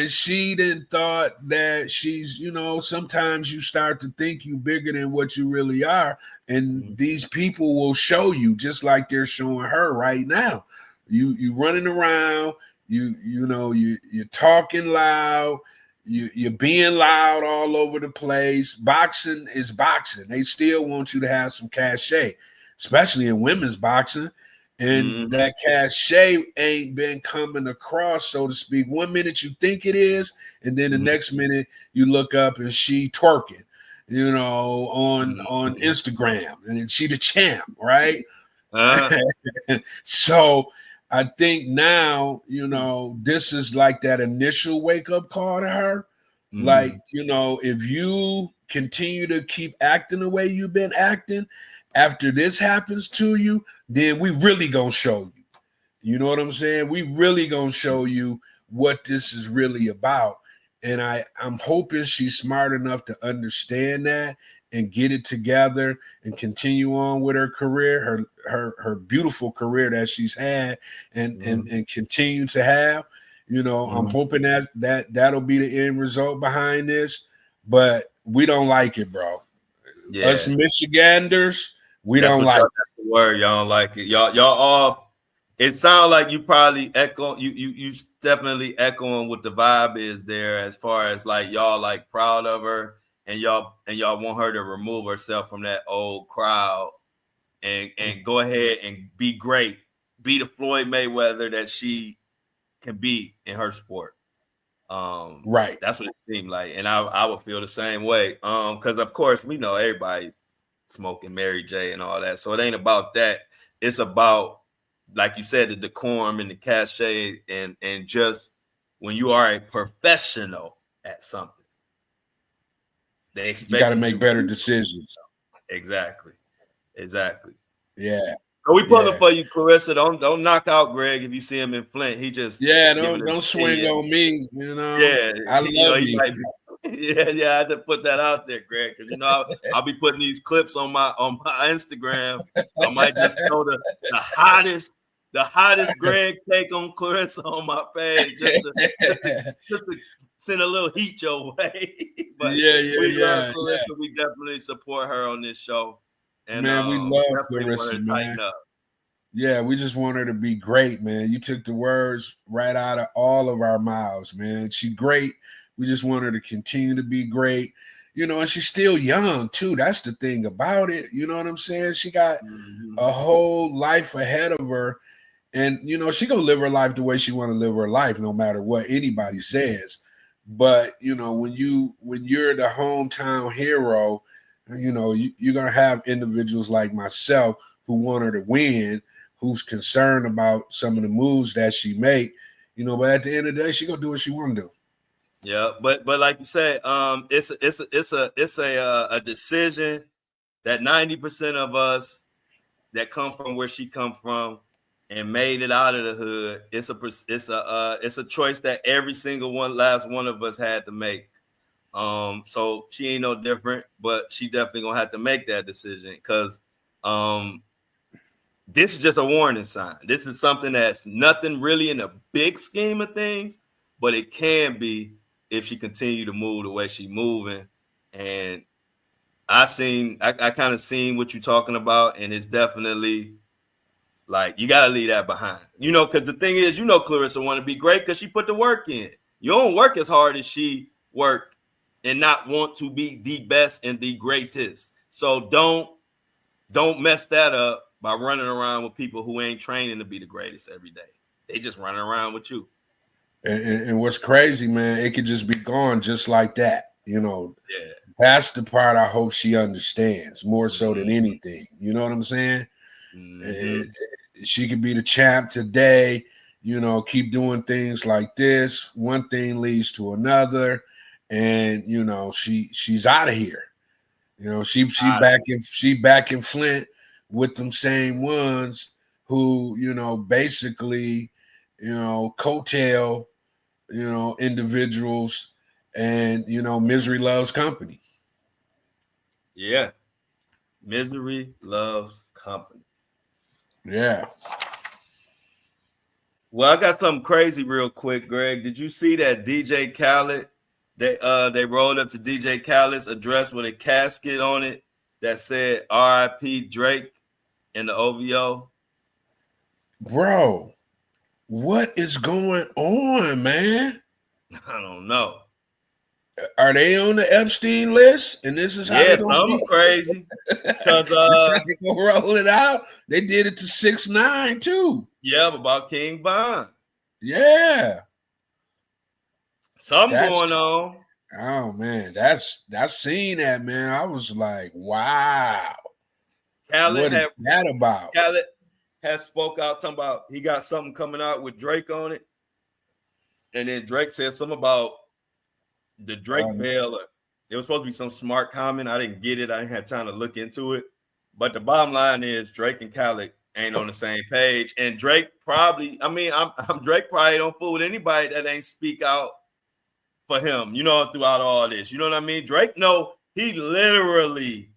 she then thought that she's, sometimes you start to think you bigger than what you really are. And these people will show you, just like they're showing her right now. You running around, you're talking loud, you're being loud all over the place. Boxing is boxing. They still want you to have some cachet, especially in women's boxing. And that cachet ain't been coming across, so to speak. 1 minute you think it is, and then the next minute you look up and she twerking, on Instagram, and she the champ, right? So I think now, this is like that initial wake-up call to her. Like, if you continue to keep acting the way you've been acting, after this happens to you, then we really gonna show you. You know what I'm saying? We really gonna show you what this is really about. And I'm hoping she's smart enough to understand that and get it together and continue on with her career, her beautiful career that she's had and continue to have. I'm hoping that'll be the end result behind this, but we don't like it, bro. Yeah. Us Michiganders, we That's don't what like y'all, that's the word. Y'all don't like it. Y'all all. It sounds like you probably echo. You definitely echoing what the vibe is there, as far as like y'all like proud of her, and y'all want her to remove herself from that old crowd and go ahead and be great, be the Floyd Mayweather that she can be in her sport. Right. That's what it seemed like, and I would feel the same way. Because of course we know everybody's smoking Mary J and all that, so it ain't about that. It's about, like you said, the decorum and the cachet, and just when you are a professional at something, they expect you got to make better decisions. Exactly. Yeah. So we pulling for you, Clarissa. Don't knock out Greg if you see him in Flint. He just don't swing on me. Yeah, I love he you. might be. Yeah, I had to put that out there, Greg, because I'll be putting these clips on my Instagram. I might just throw the hottest Greg take on Clarissa on my page just to send a little heat your way. But we love Clarissa. Yeah. We definitely support her on this show. And man, we love Clarissa, man. Tighten up. Yeah, we just want her to be great, man. You took the words right out of all of our mouths, man. She's great. We just want her to continue to be great. And she's still young, too. That's the thing about it. You know what I'm saying? She got a whole life ahead of her. And, she going to live her life the way she want to live her life, no matter what anybody says. But, when you're the hometown hero, you're going to have individuals like myself who want her to win, who's concerned about some of the moves that she make, but at the end of the day, she gonna do what she want to do. Yeah, but like you said, it's a decision that 90% of us that come from where she come from and made it out of the hood. It's a choice that every single last one of us had to make. So she ain't no different, but she definitely gonna have to make that decision, because this is just a warning sign. This is something that's nothing really in the big scheme of things, but it can be if she continue to move the way she's moving. And I kind of seen what you're talking about, and it's definitely like you got to leave that behind. Because the thing is, Clarissa want to be great because she put the work in. You don't work as hard as she worked and not want to be the best and the greatest. So don't mess that up by running around with people who ain't training to be the greatest every day. They just running around with you. And what's crazy, man, it could just be gone just like that. Yeah. That's the part I hope she understands more so than anything. You know what I'm saying? She could be the champ today, keep doing things like this. One thing leads to another, and she's out of here. She back in Flint with them same ones who, basically, coattail, individuals, and misery loves company. Yeah. Misery loves company. Yeah. Well, I got something crazy real quick, Greg. Did you see that DJ Khaled? They rolled up to DJ Khaled's address with a casket on it that said R.I.P. Drake in the OVO. Bro, what is going on, man? I don't know. Are they on the Epstein list? And this is how they something crazy. Because they gonna roll it out. They did it to 6ix9ine too. Yeah, about King Von. Yeah. Something going on. Oh man, that's seen that, man. I was like, wow. What is that about? Khaled has spoke out talking about he got something coming out with Drake on it. And then Drake said something about the Drake bail. It was supposed to be some smart comment. I didn't get it. I didn't have time to look into it. But the bottom line is Drake and Khaled ain't on the same page. And Drake probably, Drake probably don't fool with anybody that ain't speak out for him, throughout all this. You know what I mean? Drake, he literally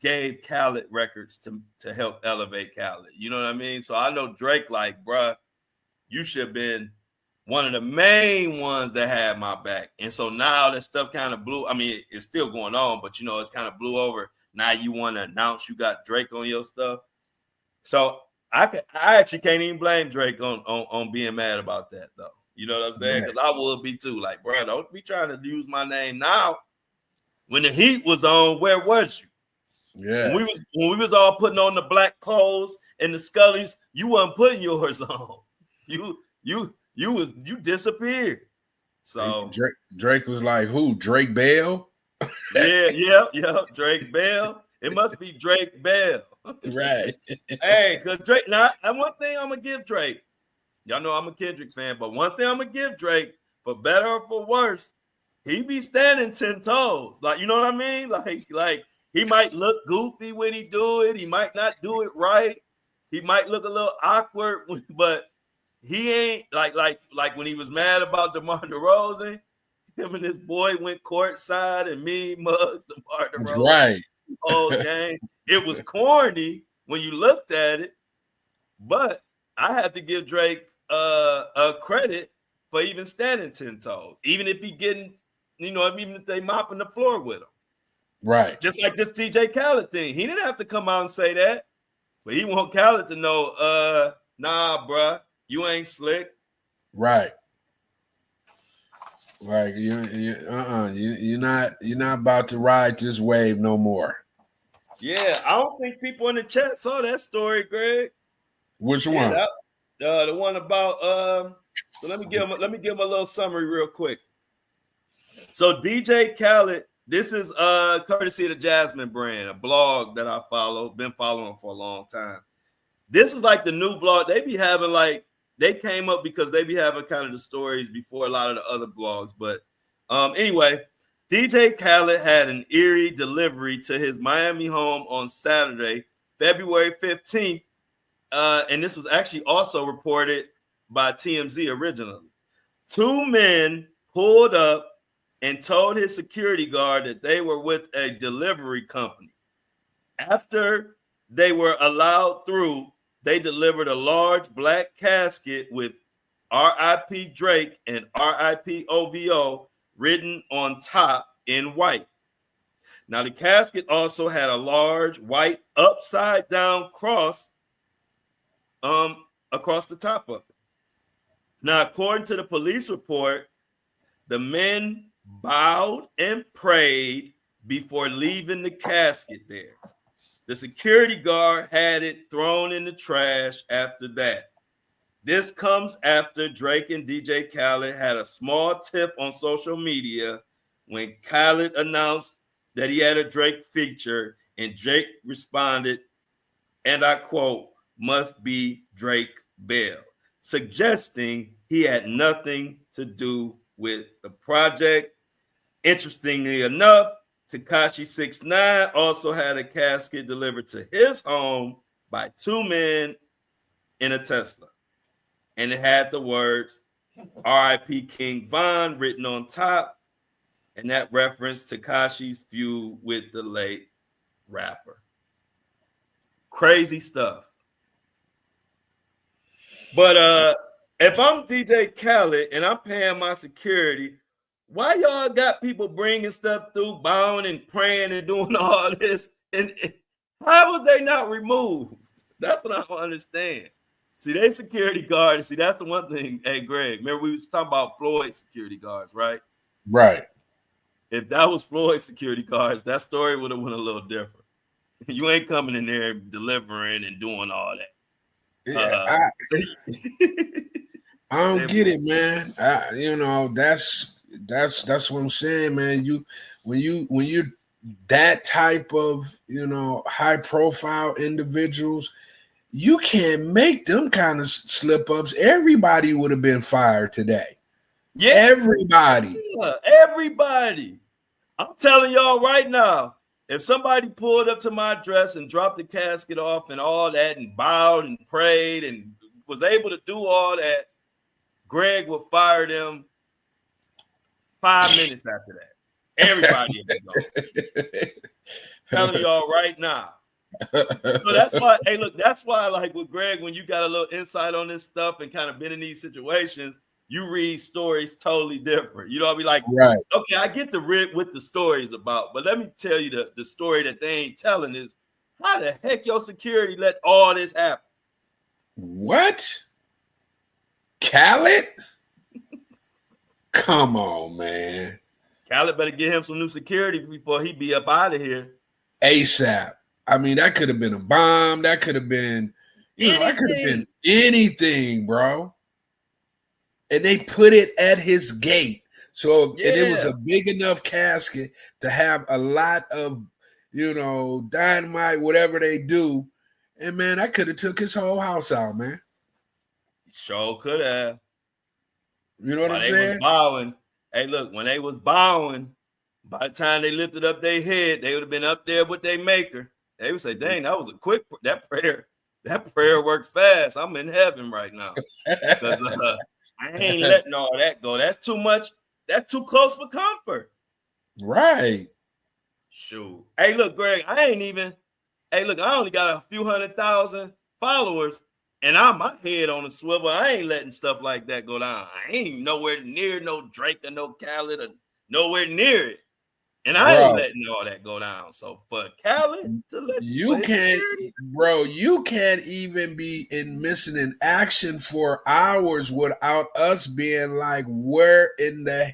gave Khaled records to help elevate Khaled. You know what I mean? So I know Drake like, bruh, you should have been one of the main ones that had my back. And so now that stuff kind of blew. I mean, it's still going on, but it's kind of blew over. Now you want to announce you got Drake on your stuff. So I actually can't even blame Drake on being mad about that though. You know what I'm saying? Because I would be too. Like, bro, don't be trying to use my name now. When the heat was on, where was you? Yeah. When we was all putting on the black clothes and the scullies, you wasn't putting yours on. You disappeared. So Drake was like, who? Drake Bell? Yeah. Drake Bell. It must be Drake Bell. Right. Hey, because Drake, now one thing I'm gonna give Drake. Y'all know I'm a Kendrick fan, but one thing I'm gonna give Drake, for better or for worse, he be standing 10 toes. Like, you know what I mean? Like he might look goofy when he do it. He might not do it right. He might look a little awkward, but he ain't like when he was mad about DeMar DeRozan. Him and his boy went courtside and me mugged DeMar DeRozan. Right. Whole game. It was corny when you looked at it, but I have to give Drake a credit for even standing 10 toes, even if he getting, even if they mopping the floor with him. Right. Just like this DJ Khaled thing. He didn't have to come out and say that, but he want Khaled to know, nah, bruh, you ain't slick. Right. Like you're not about to ride this wave no more. Yeah, I don't think people in the chat saw that story, Greg. Which one? The one about so let me give him a little summary real quick. So DJ Khaled, this is courtesy of the Jasmine brand, a blog that I follow, been following for a long time. This is like the new blog. They be having they came up because they be having kind of the stories before a lot of the other blogs. But anyway, DJ Khaled had an eerie delivery to his Miami home on Saturday, February 15th. And this was actually also reported by TMZ originally. 2 men pulled up and told his security guard that they were with a delivery company. After they were allowed through, they delivered a large black casket with R.I.P. Drake and R.I.P. OVO written on top in white. Now, the casket also had a large white upside down cross across the top of it. Now, according to the police report, the men bowed and prayed before leaving the casket there. The security guard had it thrown in the trash after that. This comes after Drake and DJ Khaled had a small tiff on social media when Khaled announced that he had a Drake feature, and Drake responded, and I quote, "must be Drake Bell," suggesting he had nothing to do with the project. Interestingly enough, Tekashi 6ix9ine also had a casket delivered to his home by two men in a Tesla. And it had the words R.I.P. King Von written on top. And that referenced Tekashi's feud with the late rapper. Crazy stuff. But if I'm DJ Khaled and I'm paying my security, why y'all got people bringing stuff through, bowing and praying and doing all this? And how was they not removed? That's what I don't understand. See, they security guards. See, that's the one thing. Hey, Greg, remember we was talking about Floyd's security guards, right? Right. If that was Floyd's security guards, that story would have went a little different. You ain't coming in there delivering and doing all that. Yeah, I don't get it, man. That's what I'm saying, man. When you're that type of high profile individuals, you can't make them kind of slip ups. Everybody would have been fired today. Yeah, everybody. I'm telling y'all right now, if somebody pulled up to my address and dropped the casket off and all that and bowed and prayed and was able to do all that, Greg would fire them 5 minutes after that. Everybody would go. Telling y'all right now. So that's why, hey, look, that's why, like with Greg, when you got a little insight on this stuff and kind of been in these situations, you read stories totally different. You know, I'll be like, right, okay, I get the rip with the stories about, but let me tell you the story that they ain't telling is how the heck your security let all this happen? What? Khaled? Come on, man. Khaled better get him some new security before he be up out of here. ASAP. I mean, that could have been a bomb. That could have been, that could have been anything, bro. And they put it at his gate. So and it was a big enough casket to have a lot of, dynamite, whatever they do. And man, I could have took his whole house out, man. Sure could have. You know what I'm saying? They was bowing. Hey, look, when they was bowing, by the time they lifted up their head, they would have been up there with their maker. They would say, dang, that was a quick, that prayer worked fast. I'm in heaven right now. Because I ain't letting all that go. That's too much. That's too close for comfort. Right. Shoot. Hey, look, Greg, I only got a few 100,000 followers, and I'm my head on a swivel. I ain't letting stuff like that go down. I ain't nowhere near no Drake or no Khaled or nowhere near it. And I ain't letting all that go down. So for Khaled to let you can't even be missing in action for hours without us being like, where in the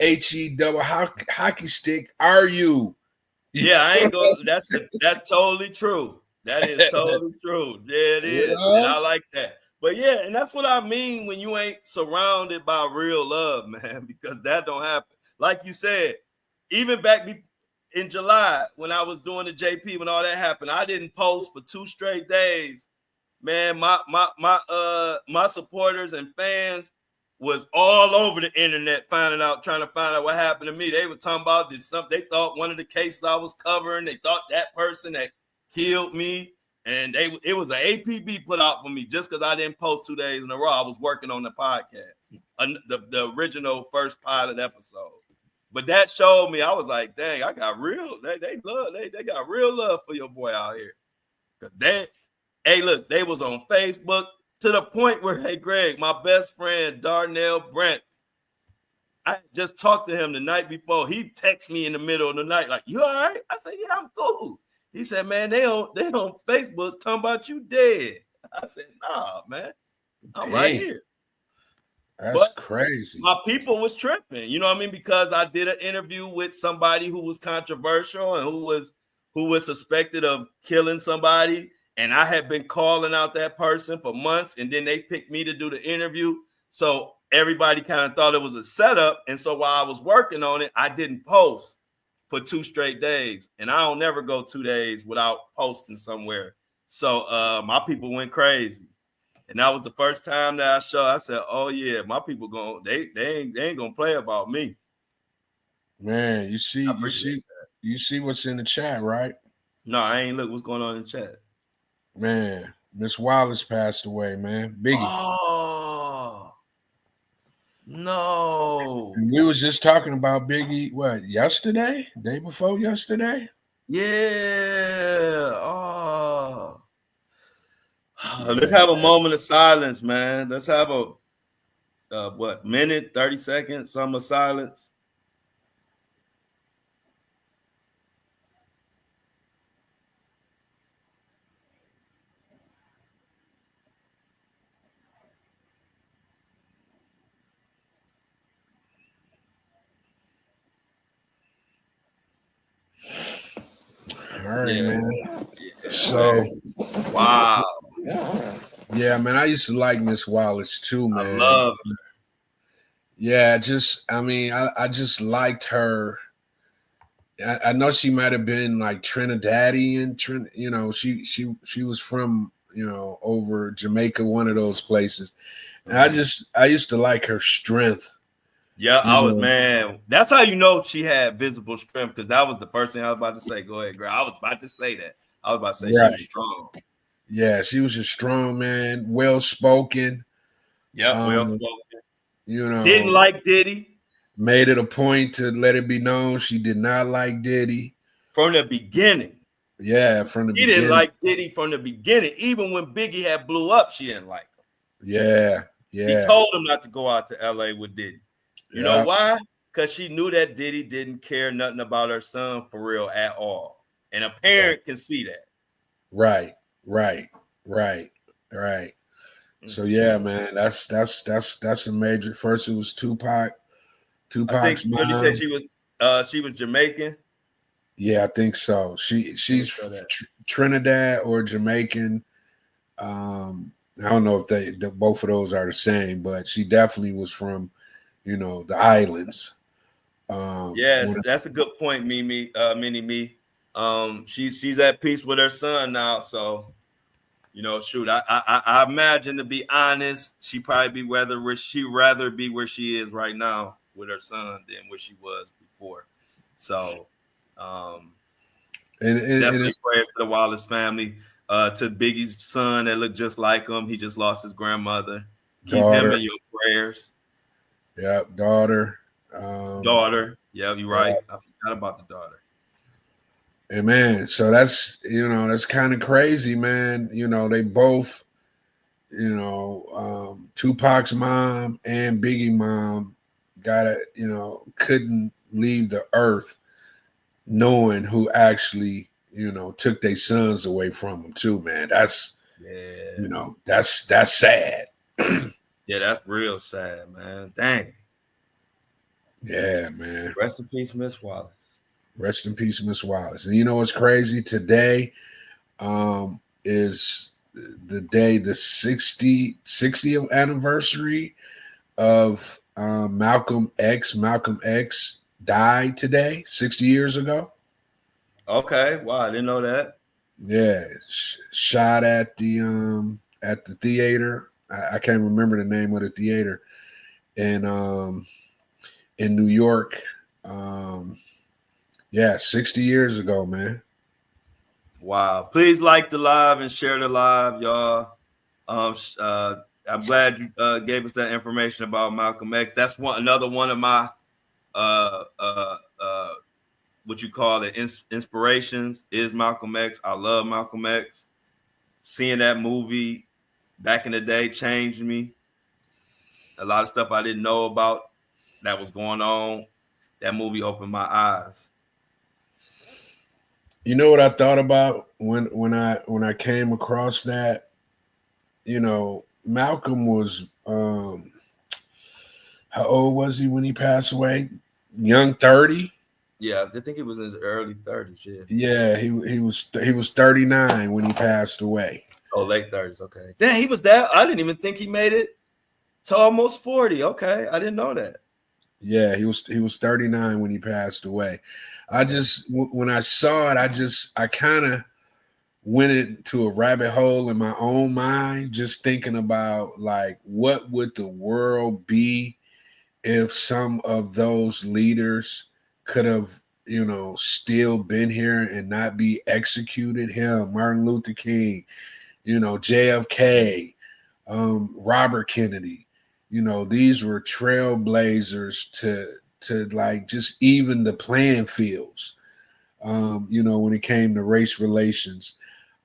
HE double hockey stick are you? Yeah, I ain't going. That's totally true. That is totally true. Yeah, it is. And I like that. But yeah, and that's what I mean when you ain't surrounded by real love, man, because that don't happen. Like you said, even back in July when I was doing the JP, when all that happened, I didn't post for 2 straight days. Man, my supporters and fans was all over the internet trying to find out what happened to me. They were talking about this. They thought one of the cases I was covering. They thought that person that killed me, and it was an APB put out for me just because I didn't post 2 days in a row. I was working on the podcast, the original first pilot episode. But that showed me, I was like, dang, I got real. They got real love for your boy out here. Cause they was on Facebook to the point where, hey, Greg, my best friend Darnell Brent, I just talked to him the night before. He texted me in the middle of the night, like, you all right? I said, yeah, I'm cool. He said, man, they on Facebook talking about you dead. I said, nah, man, I'm right here. That's crazy. My people was tripping, you know what I mean? Because I did an interview with somebody who was controversial and who was suspected of killing somebody. And I had been calling out that person for months, and then they picked me to do the interview. So everybody kind of thought it was a setup. And so while I was working on it, I didn't post. for 2 straight days, and I don't never go 2 days without posting somewhere. So my people went crazy, and that was the first time that I said, "Oh yeah, my people they ain't gonna play about me." Man, I appreciate that. you see what's in the chat, right? No, I ain't look what's going on in the chat. Man, Miss Wallace passed away, man. Biggie. Oh no. We was just talking about Biggie, what, yesterday? Day before yesterday? Yeah. Oh. Let's have a moment of silence, man. Let's have a minute, 30 seconds, some of silence. All right, man. Yeah. So, wow. Yeah, man, I used to like Miss Wallace too, man. I love her. Yeah, I just liked her. I know she might have been like Trinidadian, she was from, over Jamaica, one of those places. And I used to like her strength. Yeah, man. That's how you know she had visible strength, because that was the first thing I was about to say. Go ahead, girl. I was about to say that. I was about to say she was strong. Yeah, she was a strong man, well spoken. Yeah, well spoken. Didn't like Diddy. Made it a point to let it be known she did not like Diddy from the beginning. Yeah, from the beginning. She didn't like Diddy from the beginning. Even when Biggie had blew up, she didn't like him. Yeah. He told him not to go out to LA with Diddy. You know why? Because she knew that Diddy didn't care nothing about her son for real at all. And a parent can see that. Right. So yeah, man, that's a major. First, it was Tupac. Tupac's mom. You said she was Jamaican. Yeah, I think so. She's Trinidad or Jamaican. I don't know if both of those are the same, but she definitely was from, the islands. Yes, that's a good point, Mini Me. She's at peace with her son now, so shoot, I imagine, to be honest, she'd probably be rather be where she is right now with her son than where she was before. So, definitely prayers to the Wallace family, to Biggie's son that looked just like him. He just lost his grandmother. Keep him in your prayers. Yep, daughter. Daughter. Yeah, you're right. I forgot about the daughter. And man, so that's kind of crazy, man. They both, Tupac's mom and Biggie mom couldn't leave the earth knowing who actually, took their sons away from them too, man. That's that's sad. Yeah, that's real sad, man. Dang. Yeah, man. Rest in peace, Miss Wallace. Rest in peace, Miss Wallace. And you know what's crazy? Today is the day, the 60th anniversary of Malcolm X. Malcolm X died today, 60 years ago. Okay, wow, I didn't know that. Yeah, shot at the theater. I can't remember the name of the theater, and in New York. 60 years ago, man. Wow. Please like the live and share the live, y'all. I'm glad you gave us that information about Malcolm X. That's another one of my what you call it, inspirations is Malcolm X. I love Malcolm X. Seeing that movie back in the day changed me. A lot of stuff I didn't know about that was going on. That movie opened my eyes. You know what I thought about when I came across that? Malcolm was how old was he when he passed away? Young 30. Yeah, I think he was in his early 30s. Yeah, he was 39 when he passed away. Oh, late 30s. Okay. Damn, he was that. I didn't even think he made it to almost 40. Okay, I didn't know that. Yeah, he was 39 when he passed away. I just when I saw it, I kind of went into a rabbit hole in my own mind, just thinking about like what would the world be if some of those leaders could have, still been here and not be executed. Him, Martin Luther King, JFK, Robert Kennedy. These were trailblazers to like just even the playing fields. When it came to race relations.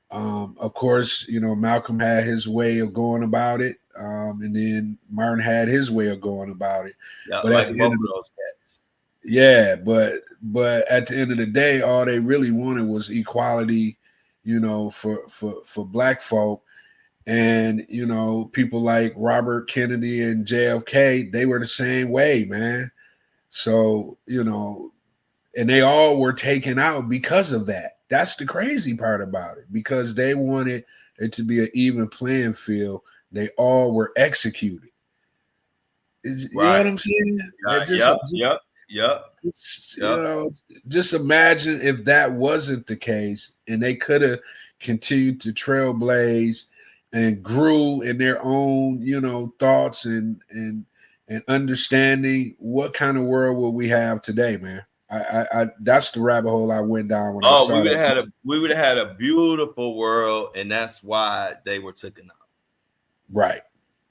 Of course, Malcolm had his way of going about it, and then Martin had his way of going about it. Yeah, But at like the both end of of those cats. yeah, but at the end of the day, all they really wanted was equality, for black folk. And people like Robert Kennedy and JFK, they were the same way, man. So and they all were taken out because of that. That's the crazy part about it, because they wanted it to be an even playing field. They all were executed. You know Right. what I'm saying? It Right. just, Yep. Yep. Yep. just Yep. just imagine if that wasn't the case, and they could have continued to trailblaze and grew in their own, thoughts and understanding. What kind of world would we have today, man? I that's the rabbit hole I went down when I Oh, saw that. we would have had a beautiful world, and that's why they were taken out. Right.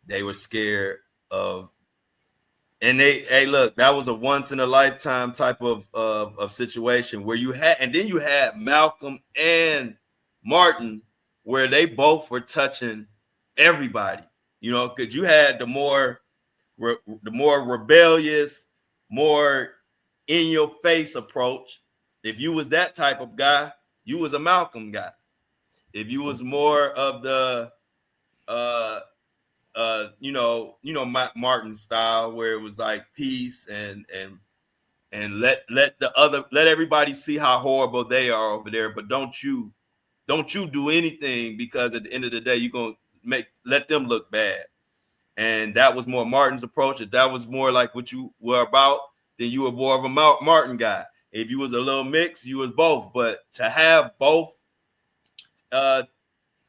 They were scared of, and hey, look, that was a once in a lifetime type of situation where you had, and then you had Malcolm and Martin, where they both were touching everybody, because you had the more rebellious, more in your face approach. If you was that type of guy, you was a Malcolm guy. If you was more of the Martin style, where it was like peace and let everybody see how horrible they are over there, but don't you do anything, because at the end of the day you're gonna let them look bad. And that was more Martin's approach. If that was more like what you were about, then you were more of a Martin guy. If you was a little mix, you was both. But to have both uh,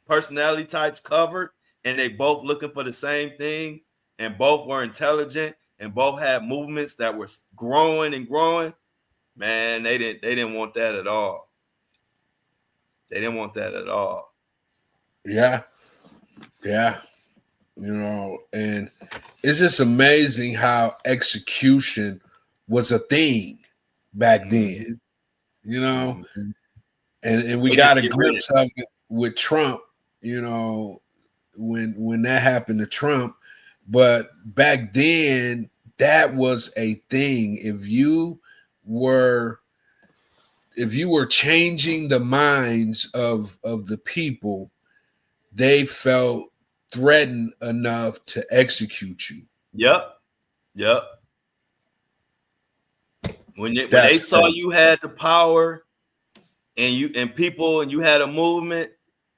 personality types covered, and they both looking for the same thing, and both were intelligent, and both had movements that were growing and growing, man, they didn't want that at all. They didn't want that at all. Yeah. Yeah. And it's just amazing how execution was a thing back then, Mm-hmm. and we They got just a get rid of glimpse of it with Trump, when that happened to Trump. But back then, that was a thing. Were if you were changing the minds of the people, they felt threatened enough to execute you. Yep. Yep. When they That's saw crazy. you had the power, and you had a movement,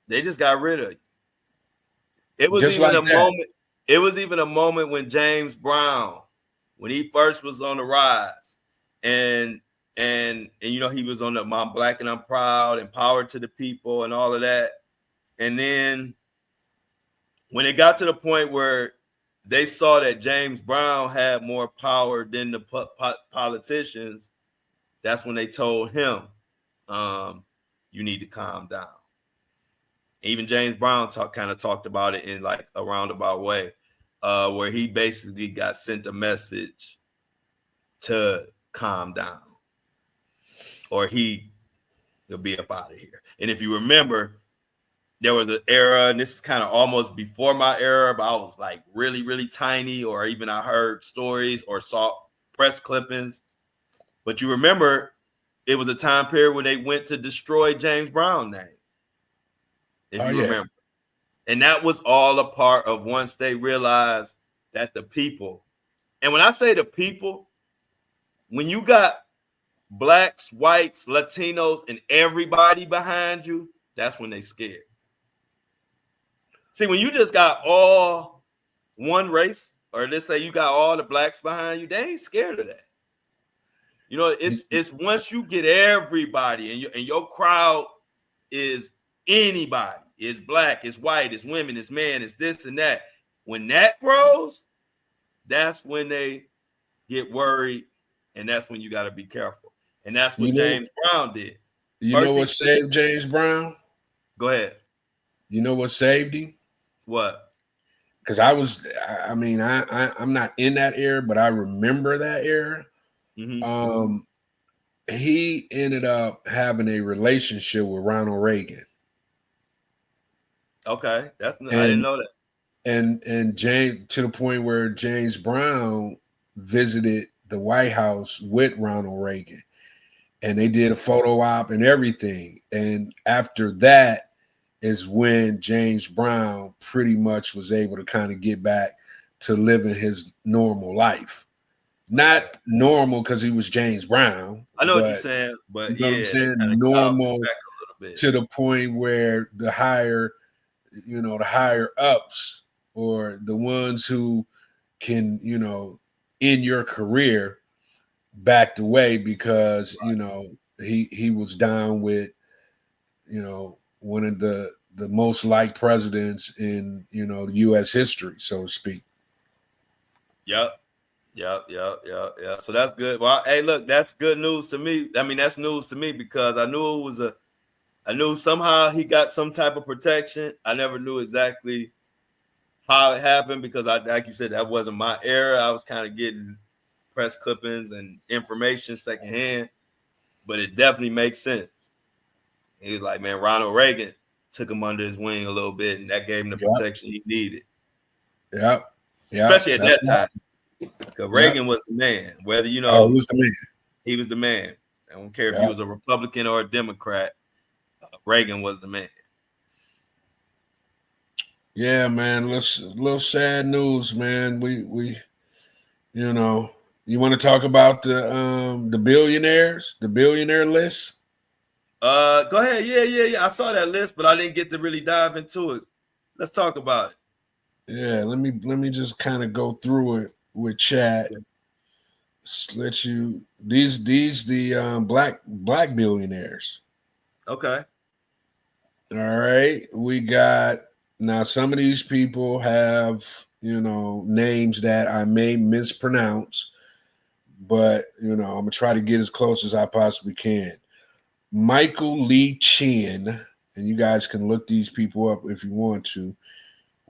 they just got rid of you. It was Just even like a that. moment. It was even a moment when James Brown, when he first was on the rise, and he was on the "I'm Black and I'm Proud," empowered to the people, and all of that. And then when it got to the point where they saw that James Brown had more power than the politicians, that's when they told him, you need to calm down. Even James Brown kind of talked about it in like a roundabout way, where he basically got sent a message to calm down, or he'll be up out of here. And if you remember, there was an era, and this is kind of almost before my era, but I was like really, really tiny, or even I heard stories or saw press clippings. But you remember, it was a time period where they went to destroy James Brown's name, if Oh you yeah. remember. And that was all a part of once they realized that the people, and when I say the people, when you got blacks, whites, Latinos, and everybody behind you, that's when they scared. See, when you just got all one race, or let's say you got all the blacks behind you, they ain't scared of that. You know, it's once you get everybody and your crowd is anybody, it's black, it's white, it's women, it's men, it's this and that. When that grows, that's when they get worried, and that's when you got to be careful. And that's what James Brown did. You know what saved James Brown? Go ahead. You know what saved him? What? Because I'm not in that era, but I remember that era. Mm-hmm. He ended up having a relationship with Ronald Reagan. Okay, I didn't know that. And James, to the point where James Brown visited the White House with Ronald Reagan, and they did a photo op and everything. And after that is when James Brown pretty much was able to kind of get back to living his normal life. Not normal because he was James Brown. I know what you're saying, but you know what I'm saying? Normal to the point where the higher ups or the ones who can, in your career backed away because, he was down with, one of the most liked presidents in, U.S. history, so to speak. Yep. So that's good. Well, hey, look, that's good news to me. I mean, that's news to me because I knew somehow he got some type of protection. I never knew exactly how it happened because like you said, that wasn't my era. I was kind of getting press clippings and information secondhand, but it definitely makes sense. He was like, man, Ronald Reagan took him under his wing a little bit, and that gave him the protection he needed. Yep. Especially at that time. Because Reagan was the man. Whether he was the man. He was the man. I don't care if he was a Republican or a Democrat. Reagan was the man. Yeah, man. Little sad news, man. We you want to talk about the billionaires, the billionaire list? Go ahead. Yeah. I saw that list, but I didn't get to really dive into it. Let's talk about it. Yeah, let me just kind of go through it with chat. Let you the black billionaires. Okay. All right. We got now some of these people have, names that I may mispronounce, but I'm gonna try to get as close as I possibly can. Michael Lee Chin, and you guys can look these people up if you want to.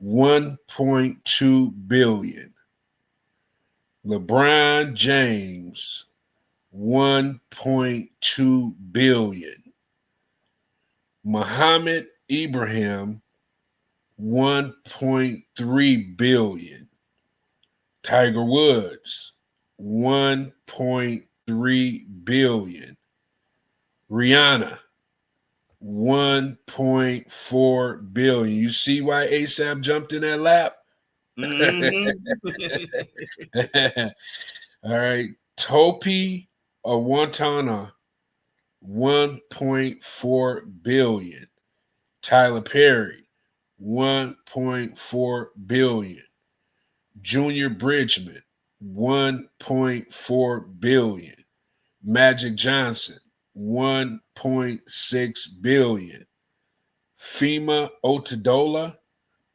1.2 billion. LeBron James, 1.2 billion. Muhammad Ibrahim, 1.3 billion. Tiger Woods, 1.3 billion. Rihanna, 1.4 billion. You see why ASAP jumped in that lap? Mm-hmm. All right. Topi Awantana, 1.4 billion. Tyler Perry, 1.4 billion. Junior Bridgman, 1.4 billion. Magic Johnson, 1.6 billion. Fema Otedola,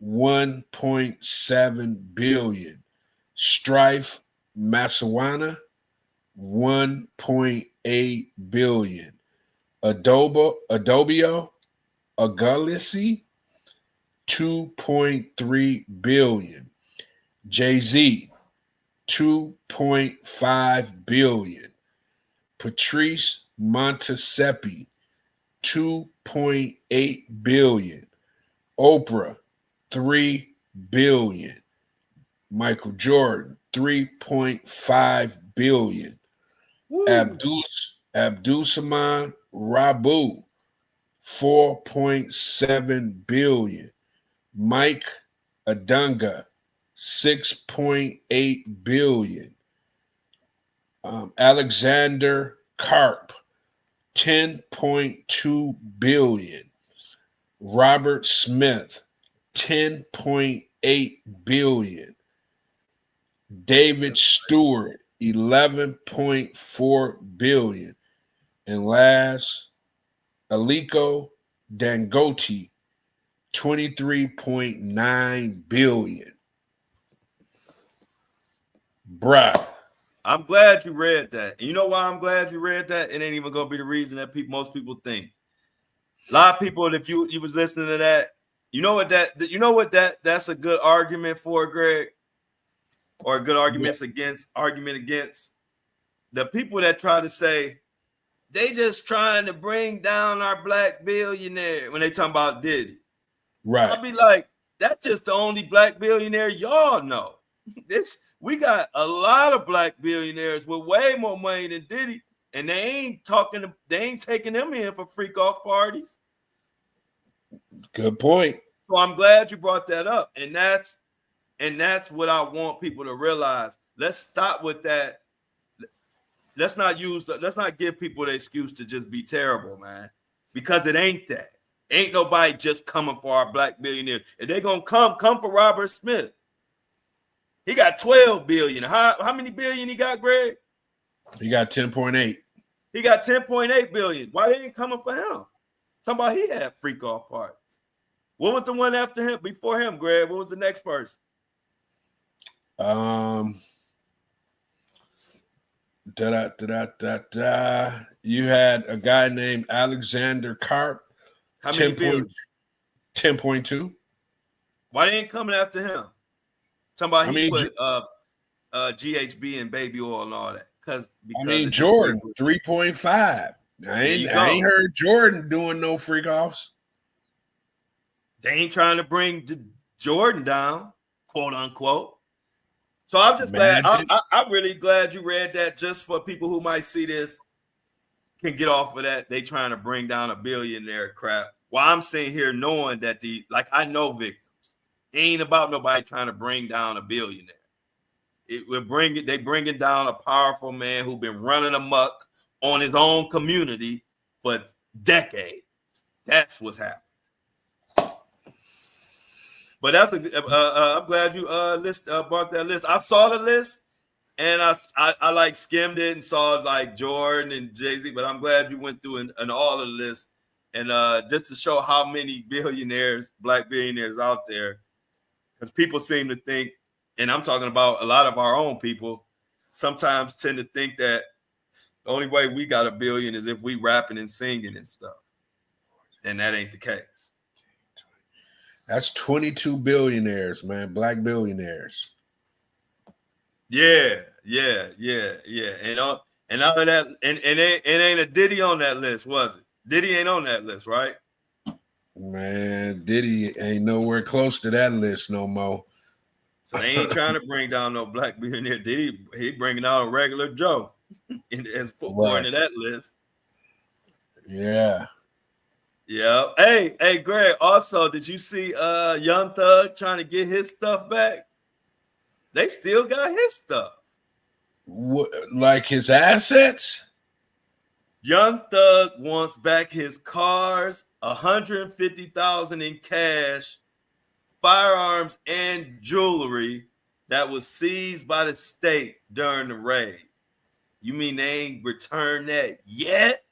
1.7 billion. Strife Masawana, 1.8 billion. Adobio Agalisi, 2.3 billion. Jay-Z, 2.5 billion. Patrice Montesepi, 2.8 billion. Oprah, 3 billion. Michael Jordan, 3.5 billion. Abdul-Saman Rabu, 4.7 billion. Mike Adunga, 6.8 billion. Alexander Karp, 10.2 billion. Robert Smith, 10.8 billion. David Stewart, $11.4 billion. And last, Aliko Dangote, $23.9 billion. Bruh. I'm glad you read that. And you know why I'm glad you read that? It ain't even gonna be the reason that most people think. A lot of people, if you was listening to that, that's a good argument for, Greg, or a good argument against the people that try to say they just trying to bring down our black billionaire when they talking about Diddy. Right. I'll be like, that's just the only black billionaire y'all know. We got a lot of black billionaires with way more money than Diddy, and they ain't taking them in for freak off parties. Good point. So I'm glad you brought that up. And that's what I want people to realize. Let's stop with that. Let's not give people the excuse to just be terrible, man. Because it ain't that. Ain't nobody just coming for our black billionaires. If they're gonna come for Robert Smith. He got 12 billion. How many billion he got, Greg? He got 10.8. He got 10.8 billion. Why they ain't coming for him? Talking about he had freak off parties. What was the one after him, before him, Greg? What was the next person? You had a guy named Alexander Karp. How many billion? 10.2. Why they ain't coming after him? Somebody put GHB and baby oil and all that. Because Jordan 3.5. I ain't heard Jordan doing no freak offs. They ain't trying to bring Jordan down, quote unquote. So I'm just glad. I'm really glad you read that, just for people who might see this can get off of that. They trying to bring down a billionaire crap. While I'm sitting here knowing that I know victims. It ain't about nobody trying to bring down a billionaire. They bringing down a powerful man who been running amok on his own community for decades. That's what's happening. But I'm glad you brought that list. I saw the list and I like skimmed it and saw like Jordan and Jay-Z, but I'm glad you went through and all of the list and just to show how many black billionaires out there. Because people seem to think, and I'm talking about a lot of our own people, sometimes tend to think that the only way we got a billion is if we rapping and singing and stuff. And that ain't the case. That's 22 billionaires, man. Black billionaires. Yeah. And out of that, and it ain't a Diddy on that list, was it? Diddy ain't on that list, right? Man, Diddy ain't nowhere close to that list no more. So they ain't trying to bring down no black billionaire. Diddy, he bringing out a regular Joe according to that list. Yeah. Yeah. Hey, Greg. Also, did you see Young Thug trying to get his stuff back? They still got his stuff. What, like his assets? Young Thug wants back his cars, $150,000 in cash, firearms, and jewelry that was seized by the state during the raid. You mean they ain't returned that yet?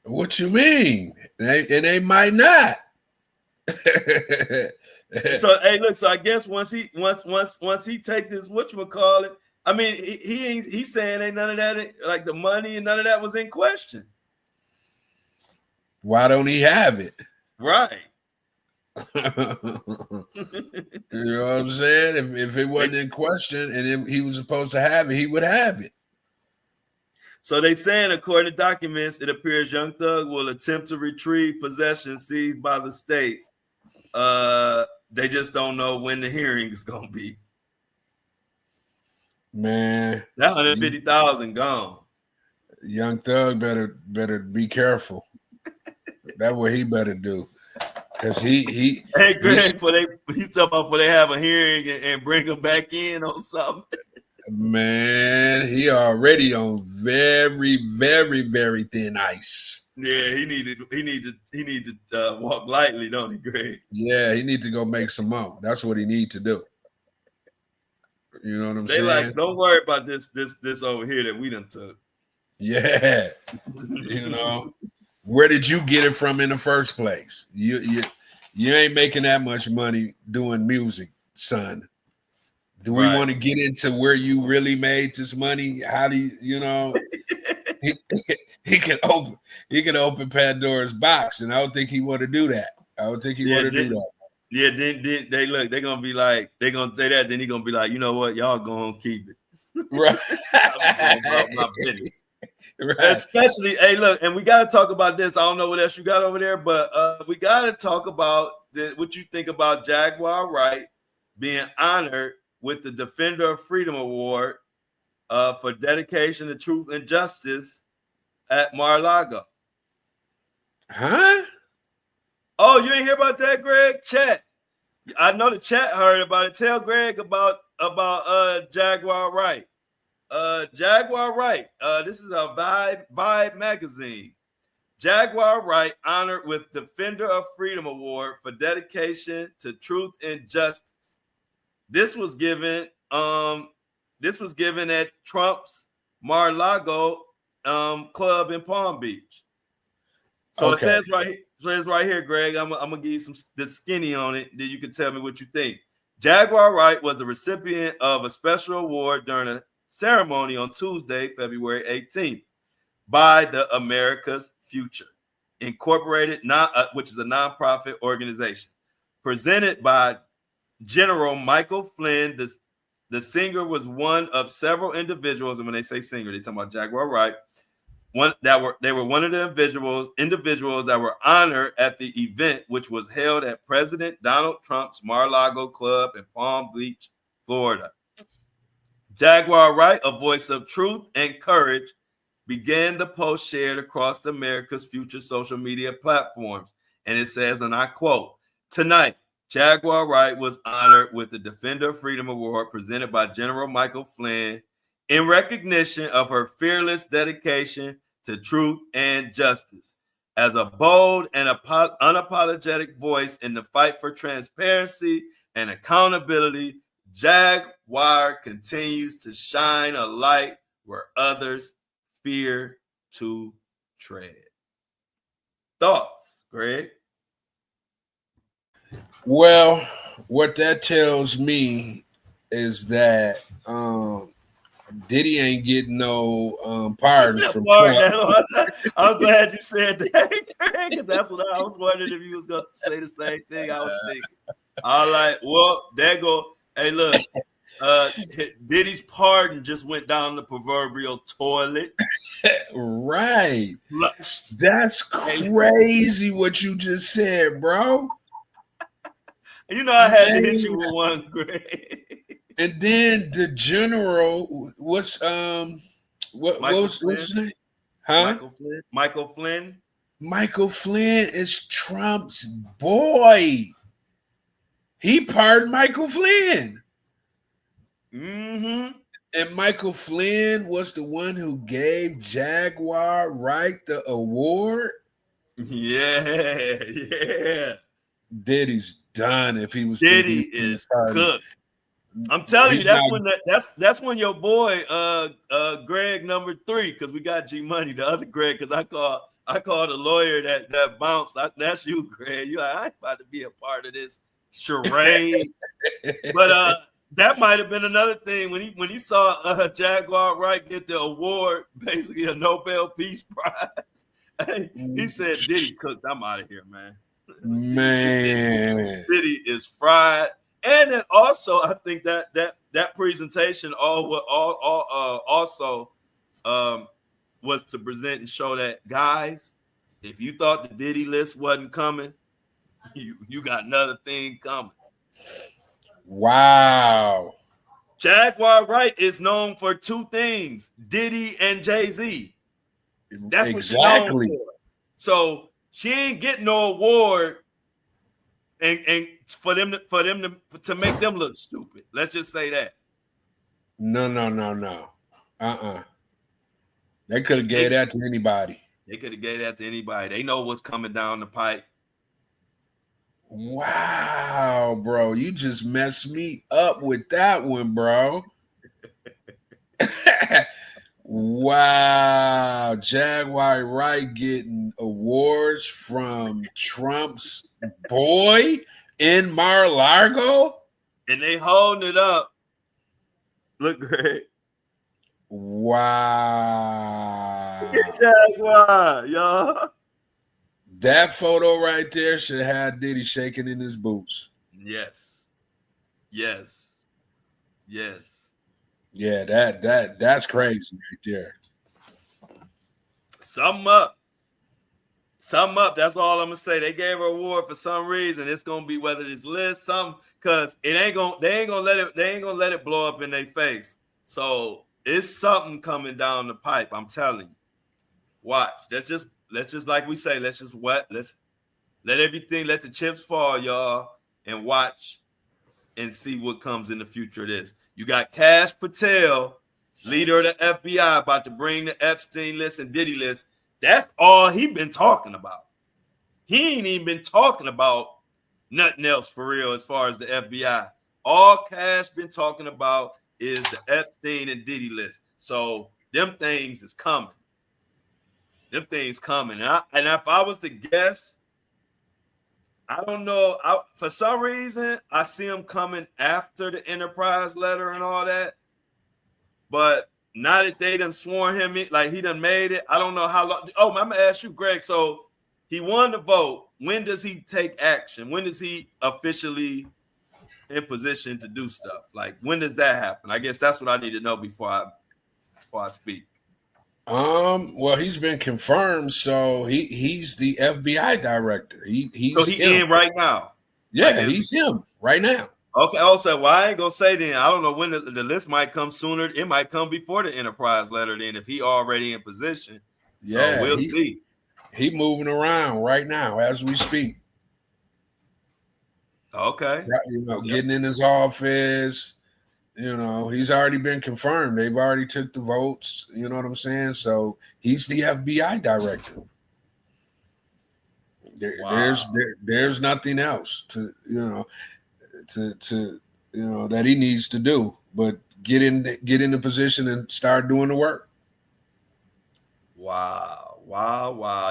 What you mean? They might not. So hey, look. So I guess once he take this, whatchamacallit, I mean, he's saying ain't none of that, like the money and none of that was in question. Why don't he have it? Right. You know what I'm saying? If it wasn't in question and he was supposed to have it, he would have it. So they saying, according to documents, it appears Young Thug will attempt to retrieve possession seized by the state. They just don't know when the hearing is gonna be. Man, that 150,000 gone. Young Thug better be careful. That's what he better do. Cause he hey Greg, he's talking about before they have a hearing and bring him back in or something. Man, he already on very, very, very thin ice. Yeah, he need to walk lightly, don't he, Greg? Yeah, he need to go make some more. That's what he need to do. You know what I'm They saying? like, don't worry about this over here that we done took. Yeah. You know, where did you get it from in the first place? You ain't making that much money doing music, son. Do we Right. want to get into where you really made this money? How do you know? He, he can open Pandora's box, and I don't think he want to do that. I don't think he want to do that. Yeah, then they look, they're gonna be like, they're gonna say that, then he gonna be like, you know what, y'all gonna keep it. Right. I'm going about my business. Right. Especially, hey, look, and we gotta talk about this. I don't know what else you got over there, but we gotta talk about what you think about Jaguar Wright being honored with the Defender of Freedom Award for dedication to truth and justice at Mar-a-Lago. Huh? Oh, you didn't hear about that, Greg? Chat. I know the chat heard about it. Tell Greg about Jaguar Wright. Jaguar Wright. This is a Vibe magazine. Jaguar Wright honored with Defender of Freedom Award for dedication to truth and justice. This was given at Trump's Mar-a-Lago club in Palm Beach. So okay. It says right here, Greg. I'm gonna give you the skinny on it. Then you can tell me what you think. Jaguar Wright was the recipient of a special award during a ceremony on Tuesday, February 18th, by the America's Future Incorporated, which is a nonprofit organization, presented by General Michael Flynn. The singer was one of several individuals, and when they say singer, they talk about Jaguar Wright. They were one of the individuals that were honored at the event, which was held at President Donald Trump's Mar-a-Lago club in Palm Beach, Florida. Jaguar Wright, a voice of truth and courage, began the post shared across America's Future social media platforms. And it says, and I quote, "Tonight, Jaguar Wright was honored with the Defender of Freedom Award presented by General Michael Flynn in recognition of her fearless dedication to truth and justice. As a bold and unapologetic voice in the fight for transparency and accountability, Jaguar continues to shine a light where others fear to tread." Thoughts, Greg? Well, what that tells me is that Diddy ain't getting no pardon from Trump. I'm glad you said that, because that's what I was wondering if you was going to say the same thing I was thinking. All right, well, there go. Hey, look, Diddy's pardon just went down the proverbial toilet. Right. That's crazy what you just said, bro. You know I had to hit you with one, Greg. And then the general, what's his name? Huh? Michael Flynn. Michael Flynn is Trump's boy. He pardoned Michael Flynn. Mm-hmm. And Michael Flynn was the one who gave Jaguar Wright the award. Yeah. Diddy's done. If he was Diddy is cooked. I'm telling you, that's when your boy Greg number 3, because we got G Money, the other Greg, because I called a lawyer that bounced. That's you, Greg. You like, I ain't about to be a part of this charade. But that might have been another thing when he saw Jaguar Wright get the award, basically a Nobel Peace Prize. He said, "Diddy cooked. I'm out of here, man." Man, Diddy is fried. And then also, I think that presentation also was to present and show that, guys, if you thought the Diddy list wasn't coming, you got another thing coming. Wow. Jaguar Wright is known for 2 things: Diddy and Jay-Z. That's what she's known for. So she ain't getting no award and for them to make them look stupid. Let's just say that. No. They could have gave that to anybody. They could have gave that to anybody. They know what's coming down the pipe. Wow, bro. You just messed me up with that one, bro. Wow. Jaguar Wright getting awards from Trump's boy in Mar-a-Lago? And they holding it up. Look great. Wow. Jaguar, y'all. That photo right there should have Diddy shaking in his boots. Yes. Yes. Yes. Yeah, that's crazy right there. Sum up. Sum up. That's all I'm gonna say. They gave her an award for some reason. It's gonna be whether it's list, some because it ain't gonna they ain't gonna let it blow up in their face. So it's something coming down the pipe. I'm telling you. Watch. Let's just like we say, let's let everything, let the chips fall, y'all, and watch and see what comes in the future of this. You got Cash Patel, leader of the FBI, about to bring the Epstein list and Diddy list. That's all he been talking about. He ain't even been talking about nothing else for real as far as the FBI. All Cash been talking about is the Epstein and Diddy list. So them things is coming. Them things coming. And if I was to guess, I don't know. For some reason, I see him coming after the Enterprise letter and all that. But now that they done sworn him in, like he done made it, I don't know how long. Oh, I'm gonna ask you, Greg. So he won the vote. When does he take action? When is he officially in position to do stuff? Like when does that happen? I guess that's what I need to know before I speak. Well, he's been confirmed, so he's the FBI director. So He's he him. in right now. Yeah, he's him right now. Okay. Also, well, I ain't gonna say then. I don't know when the list might come sooner. It might come before the Enterprise letter. Then, if he already in position, so Yeah, we'll see. He moving around right now as we speak. Okay. Getting in his office. He's already been confirmed. They've already took the votes. You know what I'm saying? So he's the FBI director. There's nothing else to that he needs to do, but get in the position and start doing the work. Wow.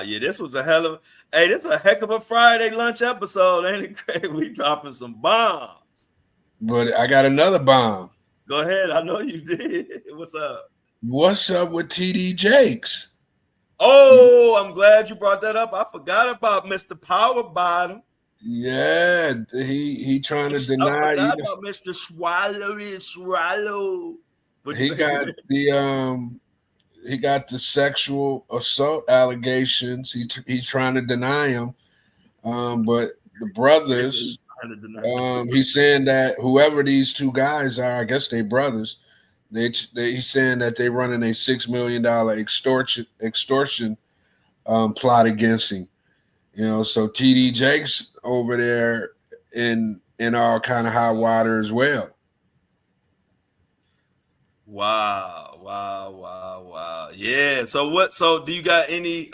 Yeah, this was a this is a heck of a Friday lunch episode, ain't it, Craig? We dropping some bombs. But I got another bomb. Go ahead. I know you did. What's up? What's up with TD Jakes? Oh, I'm glad you brought that up. I forgot about Mr. Power Bottom. Yeah, he trying to deny. I forgot about Mr. Swallow. He got the sexual assault allegations. He's trying to deny them. But the brothers, he's saying that whoever these two guys are, I guess they brothers. He's saying that they running a $6 million extortion plot against him. So TD Jakes over there in all kind of hot water as well. Wow. Yeah. So do you got any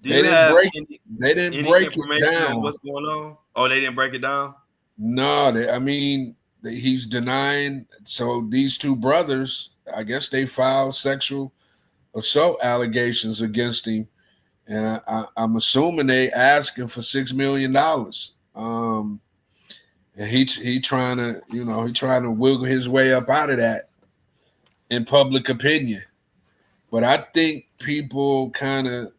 they didn't break information it down on what's going on? Oh, they didn't break it down? No, he's denying. So these two brothers, I guess they filed sexual assault allegations against him. And I'm assuming they asking for $6 million. And he trying to wiggle his way up out of that in public opinion. But I think people kind of,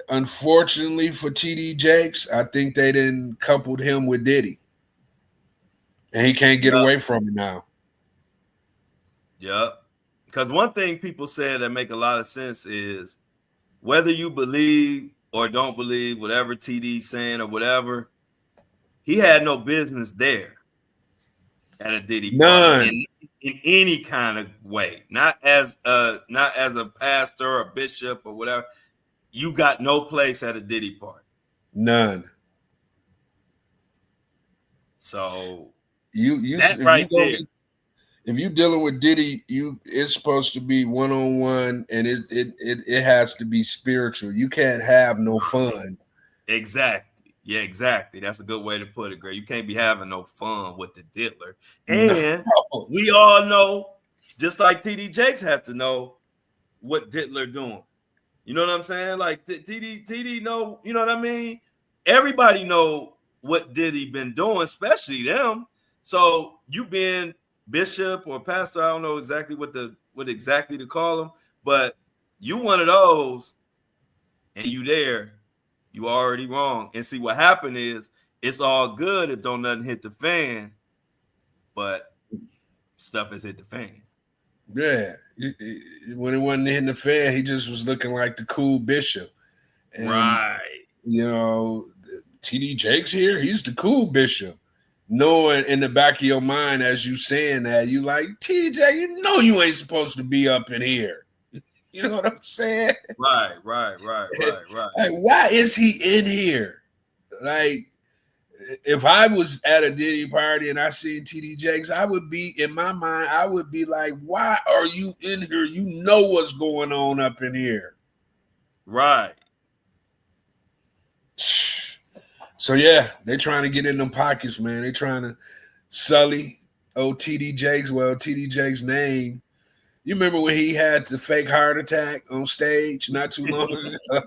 unfortunately for TD Jakes, I think they didn't coupled him with Diddy. And he can't get away from it now. Yep. Because one thing people said that make a lot of sense is whether you believe or don't believe whatever TD's saying or whatever, he had no business there at a Diddy party in any kind of way. Not as a pastor or a bishop or whatever. You got no place at a Diddy party. None. So if you're dealing with Diddy, it's supposed to be one-on-one, and it has to be spiritual. You can't have no fun. Exactly. Yeah, exactly. That's a good way to put it, Greg. You can't be having no fun with the diddler. No. And we all know, just like TD Jakes have to know what diddler doing. You know what I'm saying? Like TD know, you know what I mean? Everybody know what Diddy been doing, especially them. So you being bishop or pastor, I don't know exactly what exactly to call them, but you one of those and you there, you already wrong. And see what happened is it's all good if don't nothing hit the fan, but stuff has hit the fan. Yeah. When it wasn't hitting the fan, he just was looking like the cool bishop. And, Right. TD Jakes here, he's the cool bishop. Knowing in the back of your mind as you saying that, you like, TJ, you know you ain't supposed to be up in here. You know what I'm saying? Right. Like, why is he in here? Like, if I was at a Diddy party and I seen TD Jakes, I would be, in my mind, I would be like, why are you in here? You know what's going on up in here. Right. So, yeah, they trying to get in them pockets, man. They trying to sully TD Jakes. Well, TD Jakes' name. You remember when he had the fake heart attack on stage not too long ago?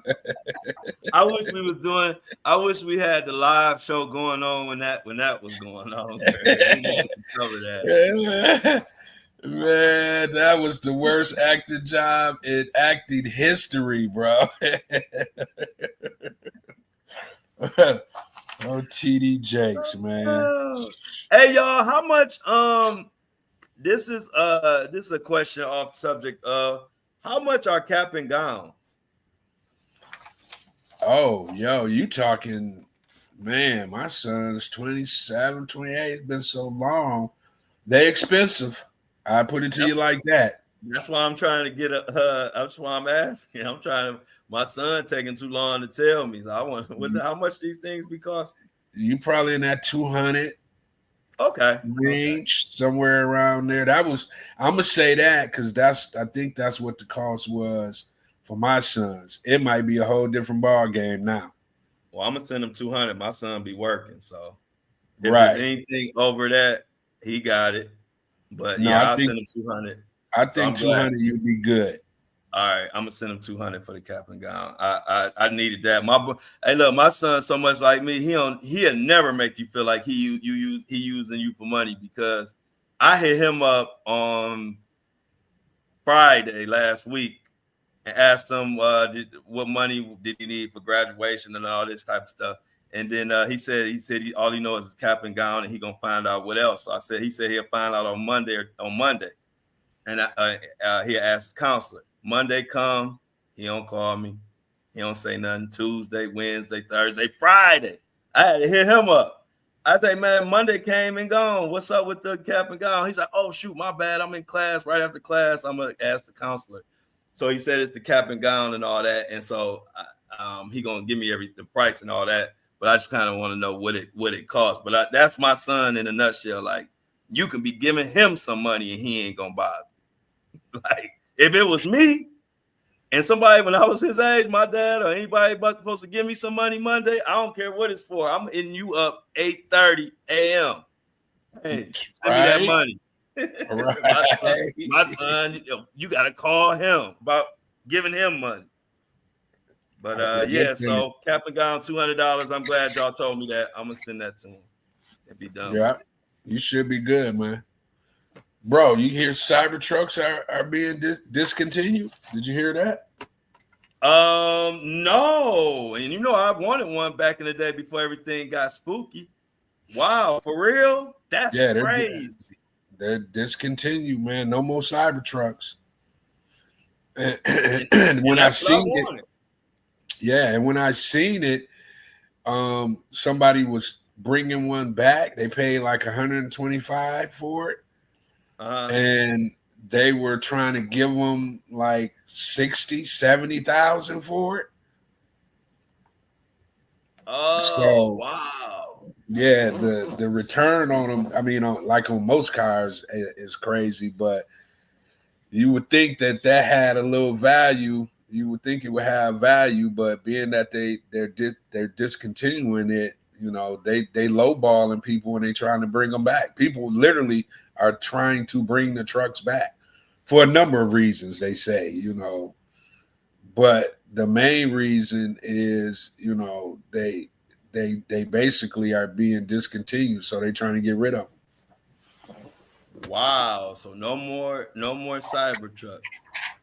I wish we had the live show going on when that was going on. We need to cover that. Man, that was the worst acting job in acting history, bro. TD Jakes, man. Hey y'all, how much this is a question off subject of how much are cap and gowns? Oh, yo, you talking, man, my son's 27, 28. It's been so long. They expensive. I put it to you like that. That's why I'm trying to get that's why I'm asking. My son taking too long to tell me. So I want how much these things be costing? You probably in that 200 range, somewhere around there. I'm gonna say that because I think that's what the cost was for my sons. It might be a whole different ball game now. Well, I'm gonna send him 200. My son be working, so if right. there's anything over that, he got it. But no, yeah, I'll send him 200. I think 200 you'd be good. All right, I'm gonna send him 200 for the cap and gown. I needed that. My son so much like me. He'll never make you feel like he using you for money because I hit him up on Friday last week and asked him what money did he need for graduation and all this type of stuff. And then he said all he knows is cap and gown and he gonna find out what else. So he said he'll find out on Monday. And he asked his counselor. Monday come, he don't call me. He don't say nothing. Tuesday, Wednesday, Thursday, Friday. I had to hit him up. I say, man, Monday came and gone. What's up with the cap and gown? He's like, oh, shoot, my bad. I'm in class. Right after class, I'm going to ask the counselor. So he said it's the cap and gown and all that. And so he going to give me the price and all that. But I just kind of want to know what it costs. But that's my son in a nutshell. Like, you can be giving him some money and he ain't going to bother. Like, if it was me and somebody when I was his age, my dad or anybody supposed to give me some money Monday, I don't care what it's for. I'm hitting you up 8:30 a.m. Hey, send me that money. Right. my son, you got to call him about giving him money. But yeah, so cap and gown, $200. I'm glad y'all told me that. I'm gonna send that to him and be done. Yeah, you should be good, man. Bro, you hear Cybertrucks are being discontinued? Did you hear that? No. And I wanted one back in the day before everything got spooky. Wow, for real? That's crazy. They're discontinued, man. No more Cybertrucks. And when I seen it, and when I seen it, somebody was bringing one back. They paid like $125 for it. And they were trying to give them like 60, 70,000 for it. Oh, so, wow. Yeah, the return on them, I mean, like on most cars is crazy, but you would think that had a little value you would think it would have value, but being that they're discontinuing it, they lowballing people and they trying to bring them back. People literally are trying to bring the trucks back for a number of reasons. They say, but the main reason is, they basically are being discontinued, so they're trying to get rid of them. Wow. So no more Cybertruck.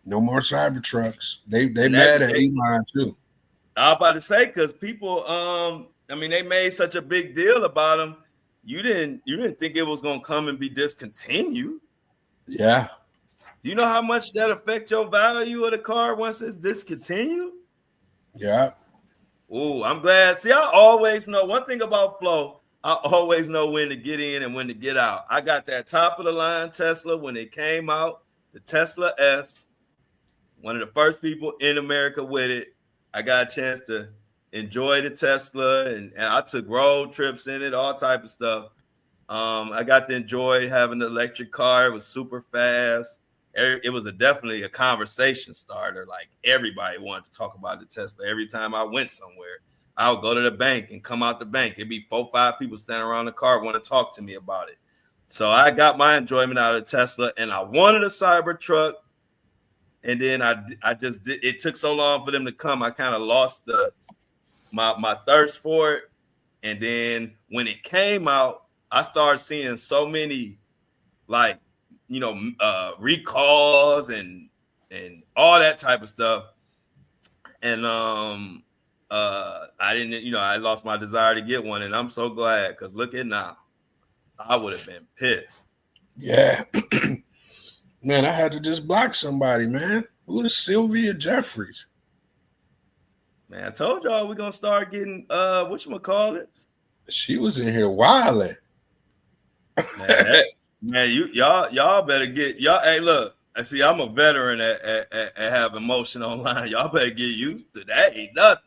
No more Cybertrucks. They mad at Elon too. I was about to say, because people, they made such a big deal about them. You didn't think it was gonna come and be discontinued. Yeah. Do you know how much that affect your value of the car once it's discontinued? Yeah. Oh, I'm glad. See, I always know one thing about Flo. I always know when to get in and when to get out. I got that top of the line Tesla when it came out, the Tesla S, one of the first people in America with it. I got a chance to enjoy the Tesla, and I took road trips in it, all type of stuff. I got to enjoy having the electric car. It was super fast. It was definitely a conversation starter. Like everybody wanted to talk about the Tesla. Every time I went somewhere, I would go to the bank and come out the bank. It'd be 4-5 people standing around the car want to talk to me about it. So I got my enjoyment out of the Tesla, and I wanted a Cybertruck. And then I just did. It took so long for them to come. I kind of lost my thirst for it. And then when it came out, I started seeing so many recalls and all that type of stuff. And I didn't, I lost my desire to get one, and I'm so glad, because look at now. I would have been pissed. Yeah. Man, I had to just block somebody, man. Who is Sylvia Jeffries? Man, I told y'all we're gonna start getting whatchamacallits. She was in here wilding. Man, y'all better get y'all. Hey, look, I see I'm a veteran at have emotion online. Y'all better get used to that. Ain't nothing.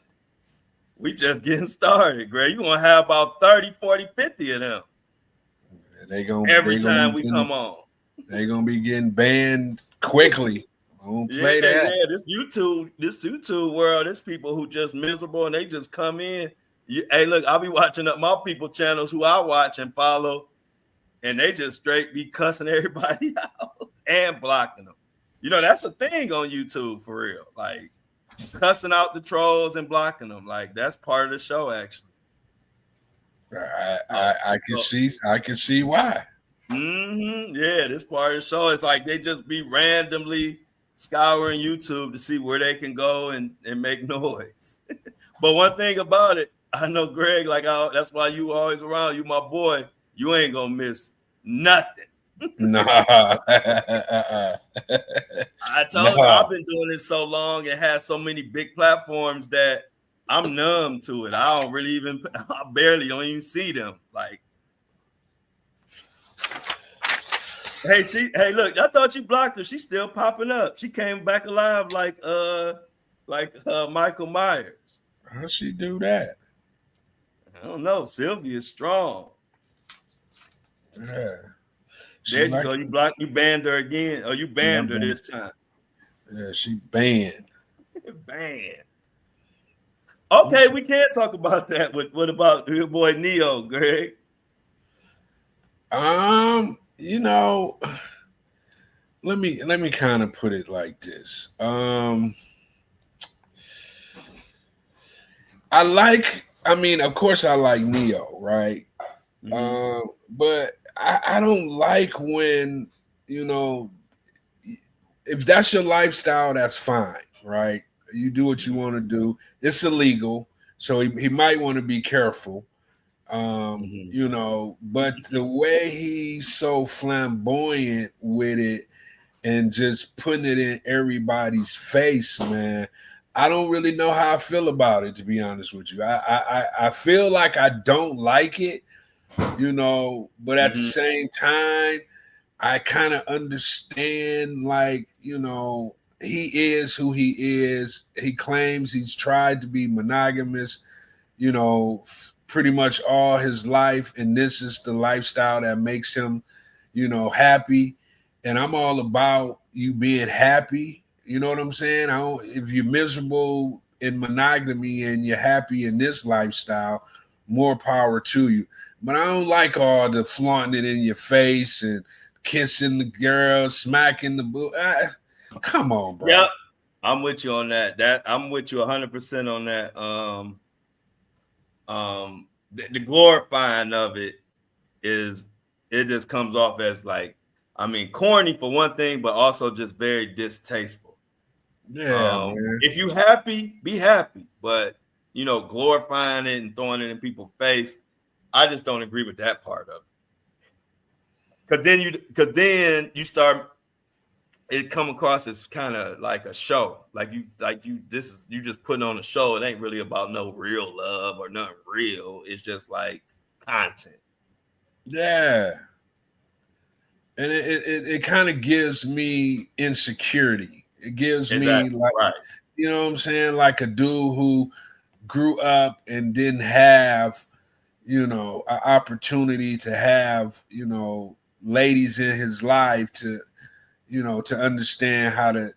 We just getting started, Greg. You gonna have about 30, 40, 50 of them. Every time we come on. They're gonna be getting banned quickly. I don't play that. Yeah, this YouTube world, there's people who just miserable and they just come in. Hey, look, I'll be watching up my people channels who I watch and follow, and they just straight be cussing everybody out and blocking them. That's a thing on YouTube for real. Like cussing out the trolls and blocking them. Like that's part of the show, actually. I can see why. Yeah, this part of the show is like they just be randomly scouring YouTube to see where they can go and make noise. But one thing about it, I know Greg, that's why you always around. You my boy. You ain't gonna miss nothing. No. I told you I've been doing this so long and had so many big platforms that I'm numb to it. I barely don't even see them. Like, hey, look, I thought you blocked her. She's still popping up. She came back alive like Michael Myers. How'd she do that? I don't know. Sylvia's strong. Yeah. There you go. You banned her again. Oh, you banned her this time. Yeah, she banned. Banned. Okay, we can't talk about that. What about your boy Neo, Greg? Let me kind of put it like this. Of course I like Neo, right? Mm-hmm. But I don't like when, if that's your lifestyle, that's fine, right? You do what you want to do. It's illegal, so he might want to be careful. But the way he's so flamboyant with it and just putting it in everybody's face, man, I don't really know how I feel about it, to be honest with you. I feel like I don't like it, but at the same time, I kind of understand, he is who he is. He claims he's tried to be monogamous, pretty much all his life, and this is the lifestyle that makes him, happy. And I'm all about you being happy, You know what I'm saying? I don't, if you're miserable in monogamy and you're happy in this lifestyle, more power to you. But I don't like all the flaunting it in your face and kissing the girl, smacking the boo. Come on, bro. Yep, I'm with you on that. I'm with you 100% on that. The glorifying of it is, it just comes off as like, I mean, corny for one thing, but also just very distasteful. Yeah, man. If you happy, be happy, but glorifying it and throwing it in people's face, I just don't agree with that part of it. Because then you start, it come across as kind of like a show, like you just putting on a show. It ain't really about no real love or nothing real. It's just like content. Yeah. And it kind of gives me insecurity. It gives me like, right. You know what I'm saying? Like a dude who grew up and didn't have, an opportunity to have, ladies in his life to, to understand how to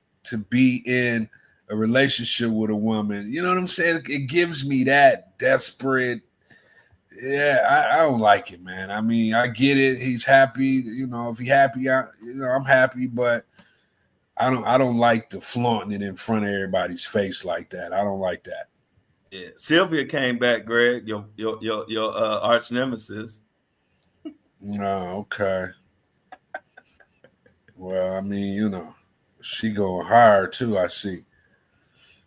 be in a relationship with a woman. You know what I'm saying? It gives me that desperate. Yeah, I don't like it, man. I mean, I get it. He's happy. If he's happy, I'm happy, but I don't like the flaunting it in front of everybody's face like that. I don't like that. Yeah, Sylvia came back, Greg, your arch nemesis. No, okay. Well, I mean, she going hard too. I see.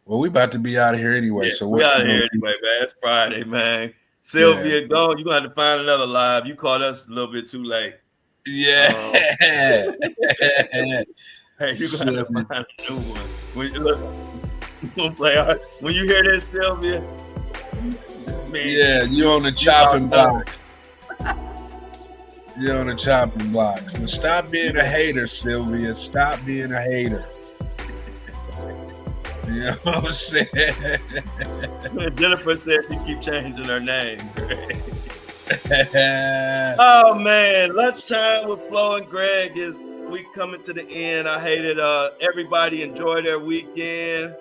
Well, we about to be out of here anyway. Yeah, So we what's out of here anyway, man. It's Friday, man. Sylvia, Yeah. go. You gonna have to find another live. You caught us a little bit too late. Yeah. Hey, you gonna have to find a new one. When you look, when you hear this, Sylvia, yeah, you on the chopping blocks. You're on the chopping blocks. But stop being a hater, Sylvia. Stop being a hater. You know what I'm saying? Jennifer said you keep changing her name. Oh man, lunchtime with Flo and Greg is we coming to the end. I hated everybody enjoy their weekend.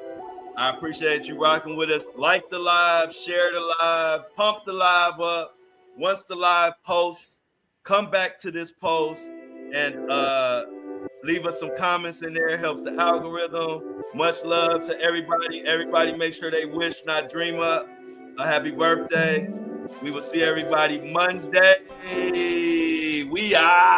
I appreciate you rocking with us. Like the live, share the live, pump the live up. Once the live posts, come back to this post and leave us some comments in there. It helps the algorithm. Much love to everybody. Everybody make sure they wish, not dream up, a happy birthday. We will see everybody Monday. We are.